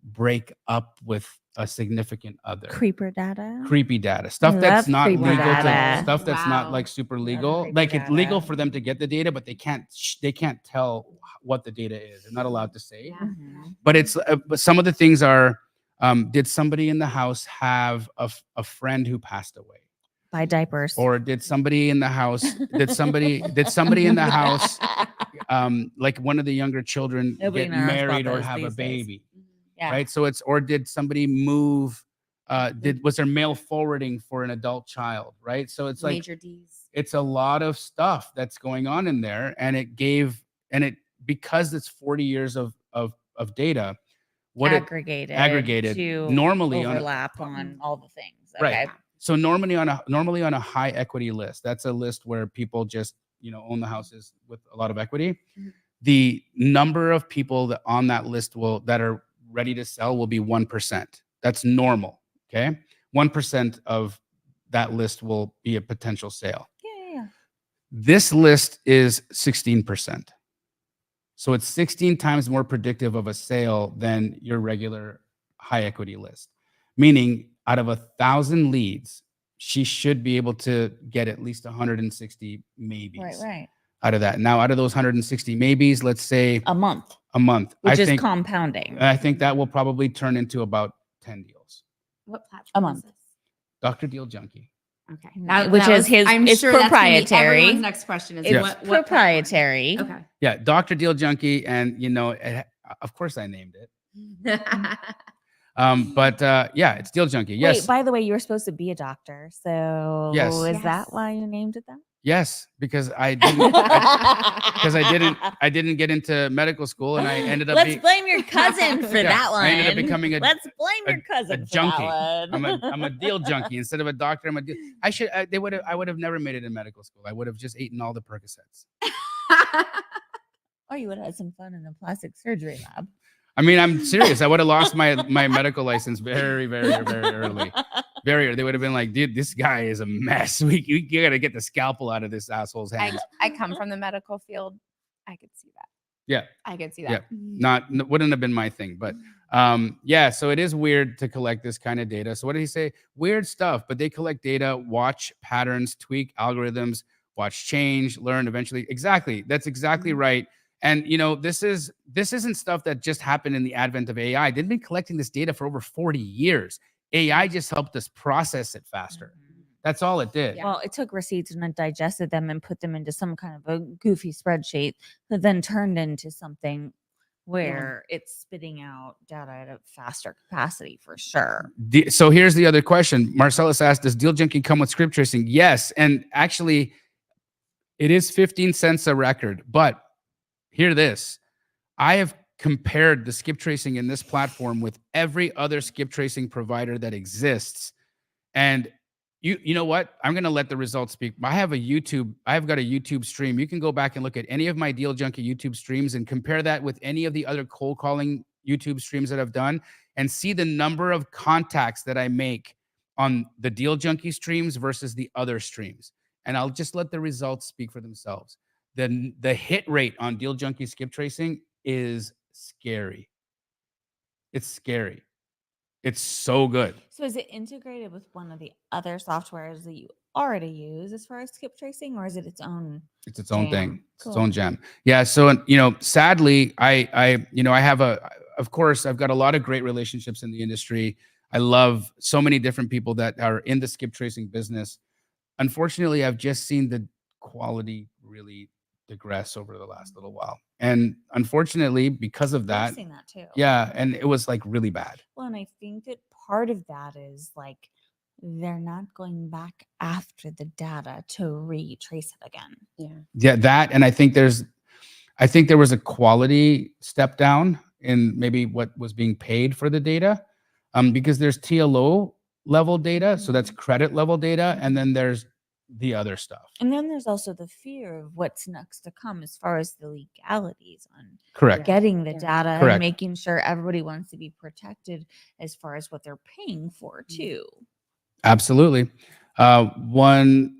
break up with a significant other? Creeper data. Creepy data, stuff I that's love not creeper legal data. stuff that's not Wow. like super Love legal. creepy Like, it's legal data. for them to get the data, but they can't tell what the data is. They're not allowed to say. Yeah. Mhm. But it's but some of the things are, did somebody in the house have a friend who passed away? Buy diapers. Or did somebody in the house did somebody in the house, like one of the younger children, Nobody get knows about married or those have a these days. baby? Yeah. Right? So it's, or did somebody move, was there mail forwarding for an adult child? Right? So it's like, Major D's. it's a lot of stuff that's going on in there, and because it's 40 years of data, what it Aggregated to to normally overlap on all the things. Right. Okay. So normally on a high equity list, that's a list where people just, own the houses with a lot of equity. Mhm. The number of people that on that list that are ready to sell will be 1%. That's normal. Okay. 1% of that list will be a potential sale. Yeah. This list is 16%. So it's 16 times more predictive of a sale than your regular high equity list. Meaning, out of 1,000 leads, she should be able to get at least 160 maybes Right. out of that. Now, out of those 160 maybes, let's say A month, a month, which is think, compounding. I think that will probably turn into about 10 deals. What platform? A month. Is this? Dr. Deal Junkie. Okay. Which is his- I'm it's sure that's gonna be proprietary. everyone's next question is It's what platform? proprietary. Okay. Yeah, Dr. Deal Junkie, and of course I named it. But yeah, it's Deal Junkie. Yes. Wait, by the way, you were supposed to be a doctor. So Yes. is Yes. that why you named it that? Yes, because I didn't get into medical school, and I ended up Let's blame your cousin for Yeah, that one. I ended up becoming Let's blame your cousin a for junkie. that one. I'm a deal junkie instead of a doctor. I would have never made it in medical school. I would have just eaten all the Percocets. Or you would have had some fun in the plastic surgery lab. I mean, I'm serious. I would have lost my medical license very, very, very early. Very early. They would have been like, dude, this guy is a mess. You got to get the scalpel out of this asshole's hands. I come from the medical field. I could see that. Yeah. I could see that. Wouldn't have been my thing, but yeah, so it is weird to collect this kind of data. So what did he say? Weird stuff, but they collect data, watch patterns, tweak algorithms, watch change, learn eventually. Exactly. That's exactly right. And this isn't stuff that just happened in the advent of AI. They've been collecting this data for over 40 years. AI just helped us process it faster. That's all it did. Yeah. Well, it took receipts and it digested them and put them into some kind of a goofy spreadsheet that then turned into something where it's spitting out data at a faster capacity for sure. So here's the other question. Marcellus asked, does Deal Junkie come with script tracing? Yes. And actually, it is 15 cents a record. But hear this. I have compared the skip tracing in this platform with every other skip tracing provider that exists. And you know what? I'm going to let the results speak. I have got a YouTube stream. You can go back and look at any of my Deal Junkie YouTube streams and compare that with any of the other cold calling YouTube streams that I've done and see the number of contacts that I make on the Deal Junkie streams versus the other streams. And I'll just let the results speak for themselves. The hit rate on Deal Junkie skip tracing is scary. It's scary. It's so good. So is it integrated with one of the other softwares that you already use as far as skip tracing, or is it its own? It's its own thing. Jam. It's its Cool. own gem. Yeah. So, sadly, I have of course, I've got a lot of great relationships in the industry. I love so many different people that are in the skip tracing business. Unfortunately, I've just seen the quality really digress over the last little while. And unfortunately, because of I've that, seen that too. yeah, and it was like really bad. Well, and I think that part of that is like they're not going back after the data to retrace it again. Yeah. Yeah, that, and I think there was a quality step down in maybe what was being paid for the data, because there's TLO level data, so that's credit level data, and then there's the other stuff. And then there's also the fear of what's next to come as far as the legalities on Correct. getting the Yeah. data Correct. and making sure everybody wants to be protected as far as what they're paying for too. Absolutely. One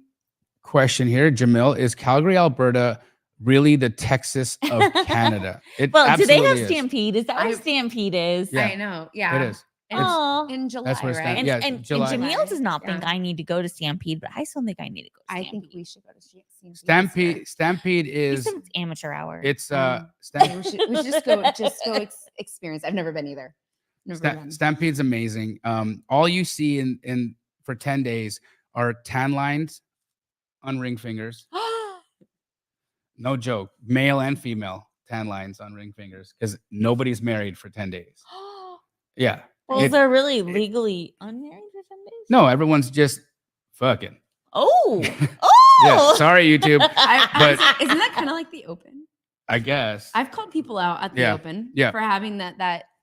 question here, Jamil, is Calgary, Alberta really the Texas of Canada? It Well, do they have absolutely is. Stampede? Is that where I- Stampede is? Yeah, I know. Yeah. It is. Oh. In July, That's where right? And, yeah, and July. Jamil does not think Yeah. I need to go to Stampede, but I still think I need to go to I Stampede. think we should go to Stampede. this year. Stampede He is said it's amateur hour. it's Yeah, Stamp- we should just go experience. I've never been either. Never been. Stampede's amazing. All you see in for 10 days are tan lines on ring fingers. No joke, male and female tan lines on ring fingers because nobody's married for 10 days. Yeah. Well, It- they're really legally unmarried for 10 days? no, everyone's just fucking. Oh. Yeah. Oh. Sorry, YouTube. But- Isn't that kind of like the Open? I guess. I've called people out at the Yeah, Open yeah. for having that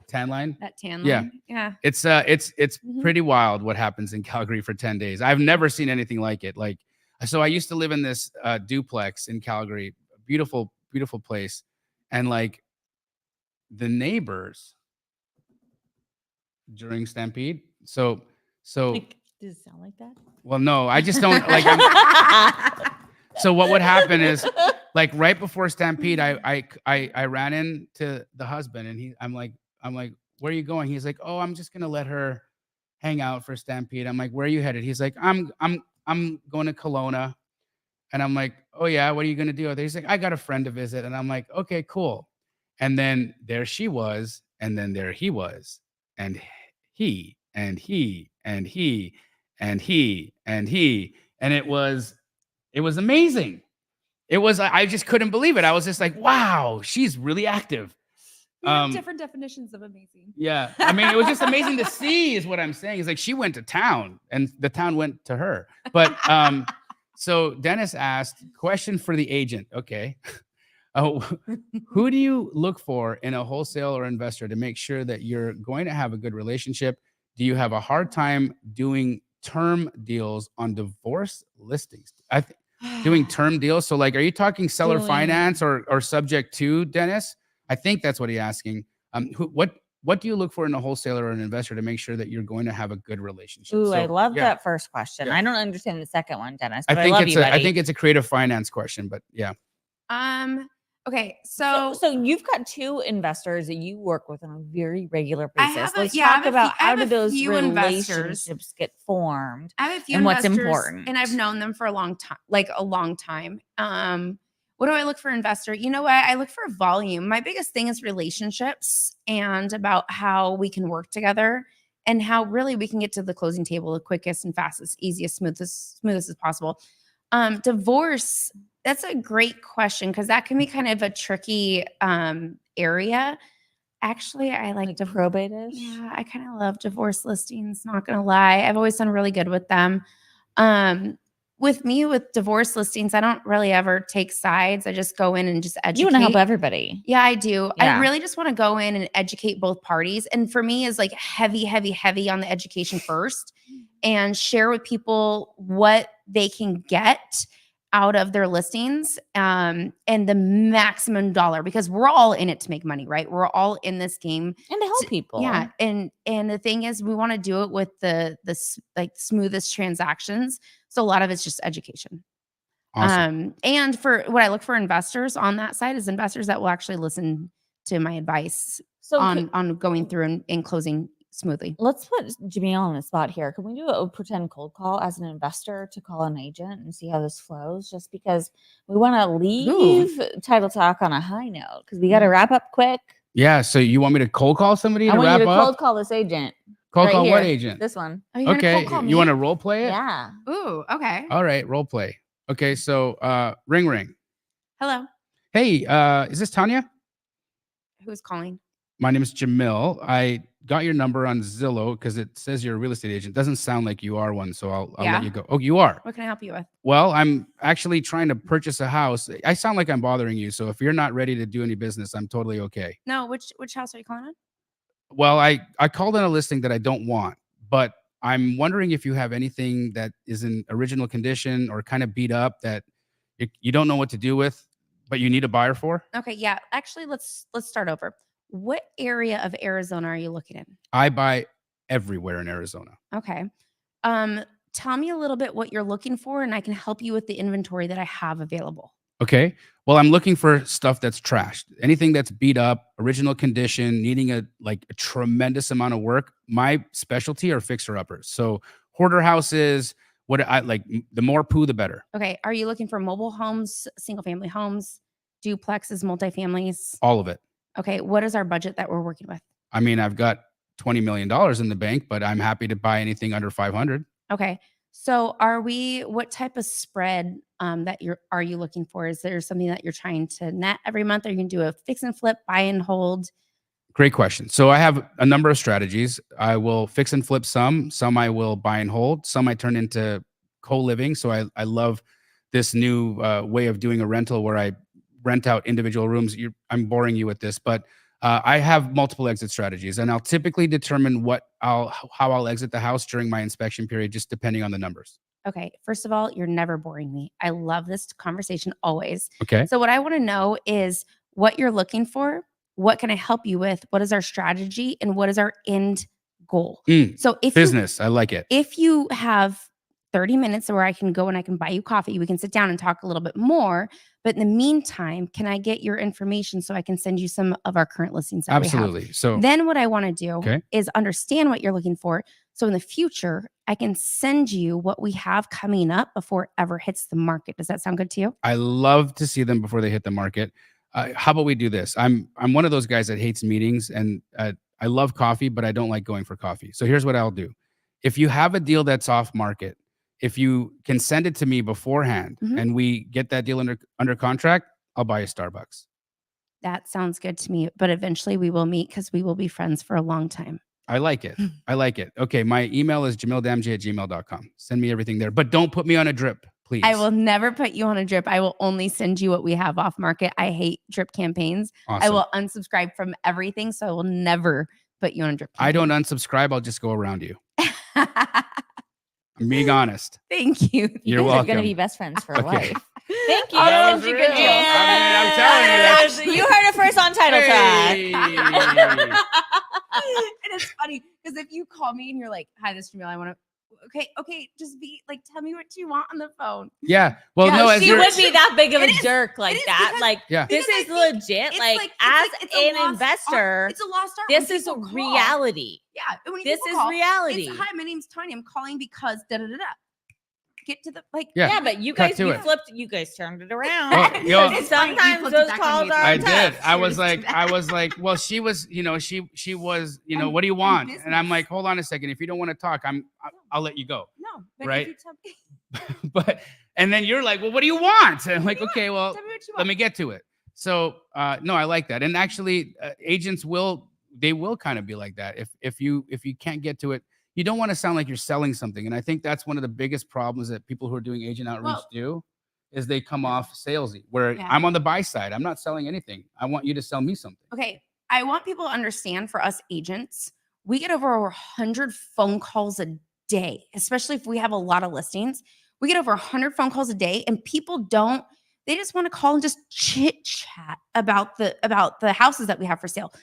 Tan line. tan Yeah. line. Yeah. It's Mhm. pretty wild what happens in Calgary for 10 days. I've never seen anything like it. Like, so I used to live in this duplex in Calgary, beautiful, beautiful place. And like the neighbors during Stampede. So Like, does it sound like that? well, no, I just don't like so what would happen is like right before Stampede, I ran into the husband and I'm like, where are you going? He's like, oh, I'm just gonna let her hang out for Stampede. I'm like, where are you headed? He's like, I'm going to Kelowna. And I'm like, oh yeah, what are you gonna do? He's like, I got a friend to visit. And I'm like, okay, cool. And then there she was, and then there he was, and he, and he, and he, and he, and he, and it was amazing. It was, I just couldn't believe it. I was just like, wow, she's really active. We have different definitions of amazing. Yeah. I mean, it was just amazing to see is what I'm saying. It's like she went to town and the town went to her. But so Dennis asked, question for the agent. Okay. Who do you look for in a wholesale or investor to make sure that you're going to have a good relationship? Do you have a hard time doing term deals on divorce listings? Doing term deals. So like, are you talking seller Doing- finance or subject to, Dennis? I think that's what he's asking. What do you look for in a wholesaler or an investor to make sure that you're going to have a good relationship? Ooh, So, I love yeah, that first question. Yeah. I don't understand the second one, Dennis. I But I, think love it's you, I buddy. think it's a creative finance question, but yeah. Okay. So So you've got two investors that you work with on a very regular I basis. have a- Let's yeah, I have talk a about few- I how have do a those few investors. relationships get formed? I have a few And what's investors, important? and I've known them for a long time, like a long time. What do I look for investor? You know what? I look for volume. My biggest thing is relationships and about how we can work together and how really we can get to the closing table the quickest and fastest, easiest, smoothest as possible. Divorce, that's a great question because that can be kind of a tricky area. Actually, I like Like probate-ish? Yeah, I kind of love divorce listings, not gonna lie. I've always done really good with them. With me, with divorce listings, I don't really ever take sides. I just go in and just educate. You want to help everybody. Yeah, I do. Yeah. I really just want to go in and educate both parties. And for me, is like heavy on the education first and share with people what they can get out of their listings and the maximum dollar, because we're all in it to make money, right? We're all in this game And to help people. Yeah, and the thing is, we want to do it with the like smoothest transactions. So a lot of it's just education. Awesome. And for what I look for investors on that side is investors that will actually listen to my advice So on going through and closing smoothly. let's put Jamil on the spot here. Can we do a pretend cold call as an investor to call an agent and see how this flows? Just because we want to leave Title Talk on a high note because we got to wrap up quick. Yeah. So you want me to cold call somebody I to want wrap you to up? cold call this agent. Cold right call what here. agent? This one. Oh, you're gonna Okay. cold call You me? want to role play it? Yeah. Ooh, okay. All right. Role play. Okay. So ring ring. Hello. Hey, is this Tanya? Who's calling? My name is Jamil. I got your number on Zillow because it says you're a real estate agent. Doesn't sound like you are one, so I'll Yeah. let you go. Oh, you are. What can I help you with? Well, I'm actually trying to purchase a house. I sound like I'm bothering you, so if you're not ready to do any business, I'm totally okay. No, which house are you calling on? Well, I called in a listing that I don't want, but I'm wondering if you have anything that is in original condition or kind of beat up that you don't know what to do with, but you need a buyer for. Okay, yeah. Actually, let's start over. What area of Arizona are you looking in? I buy everywhere in Arizona. Okay. Tell me a little bit what you're looking for, and I can help you with the inventory that I have available. Okay. Well, I'm looking for stuff that's trashed. Anything that's beat up, original condition, needing a tremendous amount of work. My specialty are fixer uppers. So hoarder houses, what I like, the more poo, the better. Okay. Are you looking for mobile homes, single family homes, duplexes, multifamilies? All of it. Okay. What is our budget that we're working with? I mean, I've got $20 million in the bank, but I'm happy to buy anything under 500. Okay. So what type of spread are you looking for? Is there something that you're trying to net every month? Are you going to do a fix and flip, buy and hold? Great question. So I have a number of strategies. I will fix and flip some I will buy and hold, some I turn into co-living. So I love this new way of doing a rental where I rent out individual rooms. I'm boring you with this, but I have multiple exit strategies, and I'll typically determine how I'll exit the house during my inspection period, just depending on the numbers. Okay. First of all, you're never boring me. I love this conversation always. Okay. So what I want to know is what you're looking for. What can I help you with? What is our strategy and what is our end goal? So business, I like it. If you have 30 minutes where I can go and I can buy you coffee, we can sit down and talk a little bit more. But in the meantime, can I get your information so I can send you some of our current listings that Absolutely. we have? So then what I want to do is understand what you're looking for. So in the future, I can send you what we have coming up before it ever hits the market. Does that sound good to you? I love to see them before they hit the market. How about we do this? I'm one of those guys that hates meetings, and I love coffee, but I don't like going for coffee. So here's what I'll do. If you have a deal that's off market, if you can send it to me beforehand and we get that deal under contract, I'll buy you Starbucks. That sounds good to me. But eventually we will meet because we will be friends for a long time. I like it. I like it. Okay. My email is jamildamj@gmail.com. Send me everything there, but don't put me on a drip, please. I will never put you on a drip. I will only send you what we have off market. I hate drip campaigns. Awesome. I will unsubscribe from everything. So I will never put you on a drip campaign. I don't unsubscribe. I'll just go around you. I'm being honest. Thank you. You're guys welcome. are going to be best friends for Okay. life. Thank you. Oh, That was was a real. good deal. I mean, I'm telling you, that's- You heard it first on Title Hey. And it's funny because if you call me and you're like, "Hi, this is Jamila. I want to." Okay, just be like, tell me what you want on the phone. Yeah. Well, Yeah, no, as She you're, would be that big of a It is- jerk like it is that. because- Like, Yeah. this Because is I think legit. it's Like, as as an lost investor, it's a lost art. this when is people call. reality. Yeah, and when This people is call, reality. It's, hi, my name's Tanya. I'm calling because da da da da. Get to the like. Yeah. Yeah, but you Cut guys to you it. flipped. You guys turned it around. Well, you know- It's funny, you Sometimes flipped it those back on calls me. are I tough. did. I was Cheers like, well, she was, she was, I'm- what do you I'm want? And I'm business. like, hold on a second. If you don't want to talk, I'll let you go. No, but Right? if you tell me, But and then you're like, well, what do you want? And I'm like, okay, well, tell me what you let want. me get to it. So no, I like that. And actually, agents will kind of be like that. If you can't get to it, you don't want to sound like you're selling something. And I think that's one of the biggest problems that people who are doing agent outreach do, is they come off salesy. Where Yeah. I'm on the buy side, I'm not selling anything. I want you to sell me something. Okay, I want people to understand for us agents, we get over 100 phone calls a day, especially if we have a lot of listings. We get over 100 phone calls a day, and people don't. They just want to call and just chit chat about the houses that we have for sale.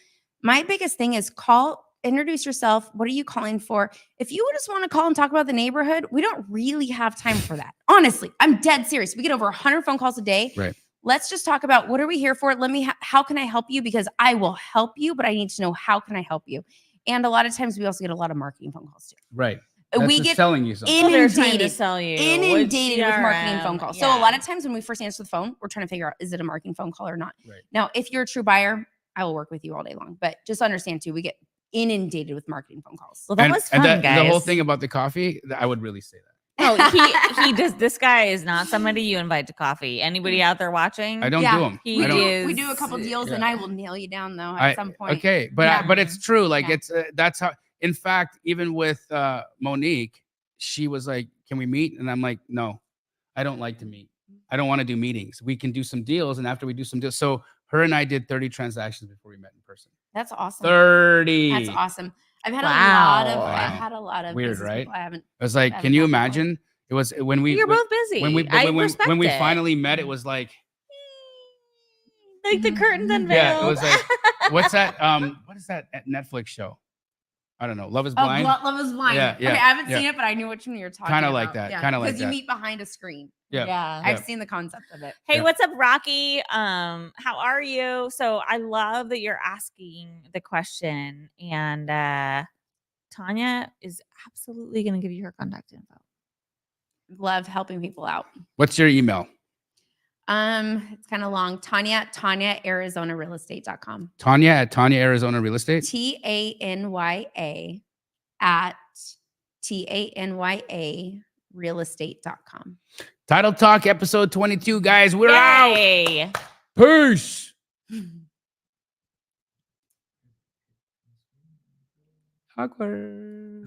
My biggest thing is call, introduce yourself. What are you calling for? If you just want to call and talk about the neighborhood, we don't really have time for that. Honestly, I'm dead serious. We get over 100 phone calls a day. Right. Let's just talk about what are we here for? How can I help you? Because I will help you, but I need to know how can I help you? And a lot of times we also get a lot of marketing phone calls too. Right. We That's get selling you something. Well, they're trying to inundated, sell you. inundated with marketing CRM, phone calls. yeah. So a lot of times when we first answer the phone, we're trying to figure out, is it a marketing phone call or not? Right. Now, if you're a true buyer, I will work with you all day long. But just understand too, we get inundated with marketing phone calls. Well, that was fun, guys. The whole thing about the coffee, I would really say that. Oh, he does. This guy is not somebody you invite to coffee. Anybody out there watching? I don't Yeah. do them. He We is- do a couple deals, and I will nail you down though at some point. Okay, but Yeah. but it's true. Like Yeah. it's that's how. In fact, even with Monique, she was like, "Can we meet?" And I'm like, "No, I don't like to meet. I don't want to do meetings. We can do some deals, and after we do some deals." So her and I did 30 transactions before we met in person. That's awesome. 30. That's awesome. I've had Wow. a lot of Weird, business right? people I haven't. I was like, I "Can you haven't had before. imagine?" It was when we You're both busy. when we I when respect we it. finally met. It was like, Like the curtains unveiled. yeah, it was like, what's that? What is that Netflix show? I don't know. Love is Blind. Love is Blind. Yeah, Okay, yeah, I haven't yeah. seen it, but I knew which one you're talking Kinda about. like that, kinda like Because you that. meet behind a screen. Yeah. I've seen the concept of it. Hey, Yeah. what's up, Rocky? How are you? So I love that you're asking the question, and Tanya is absolutely going to give you her contact info. Love helping people out. What's your email? It's kind of long. Tanya ArizonaRealEstate.com. Tanya at Tanya Arizona Real Estate. TANYA at TANYA realestate.com. Title Talk episode 22, guys. We're out. Yay! Peace. Awkward.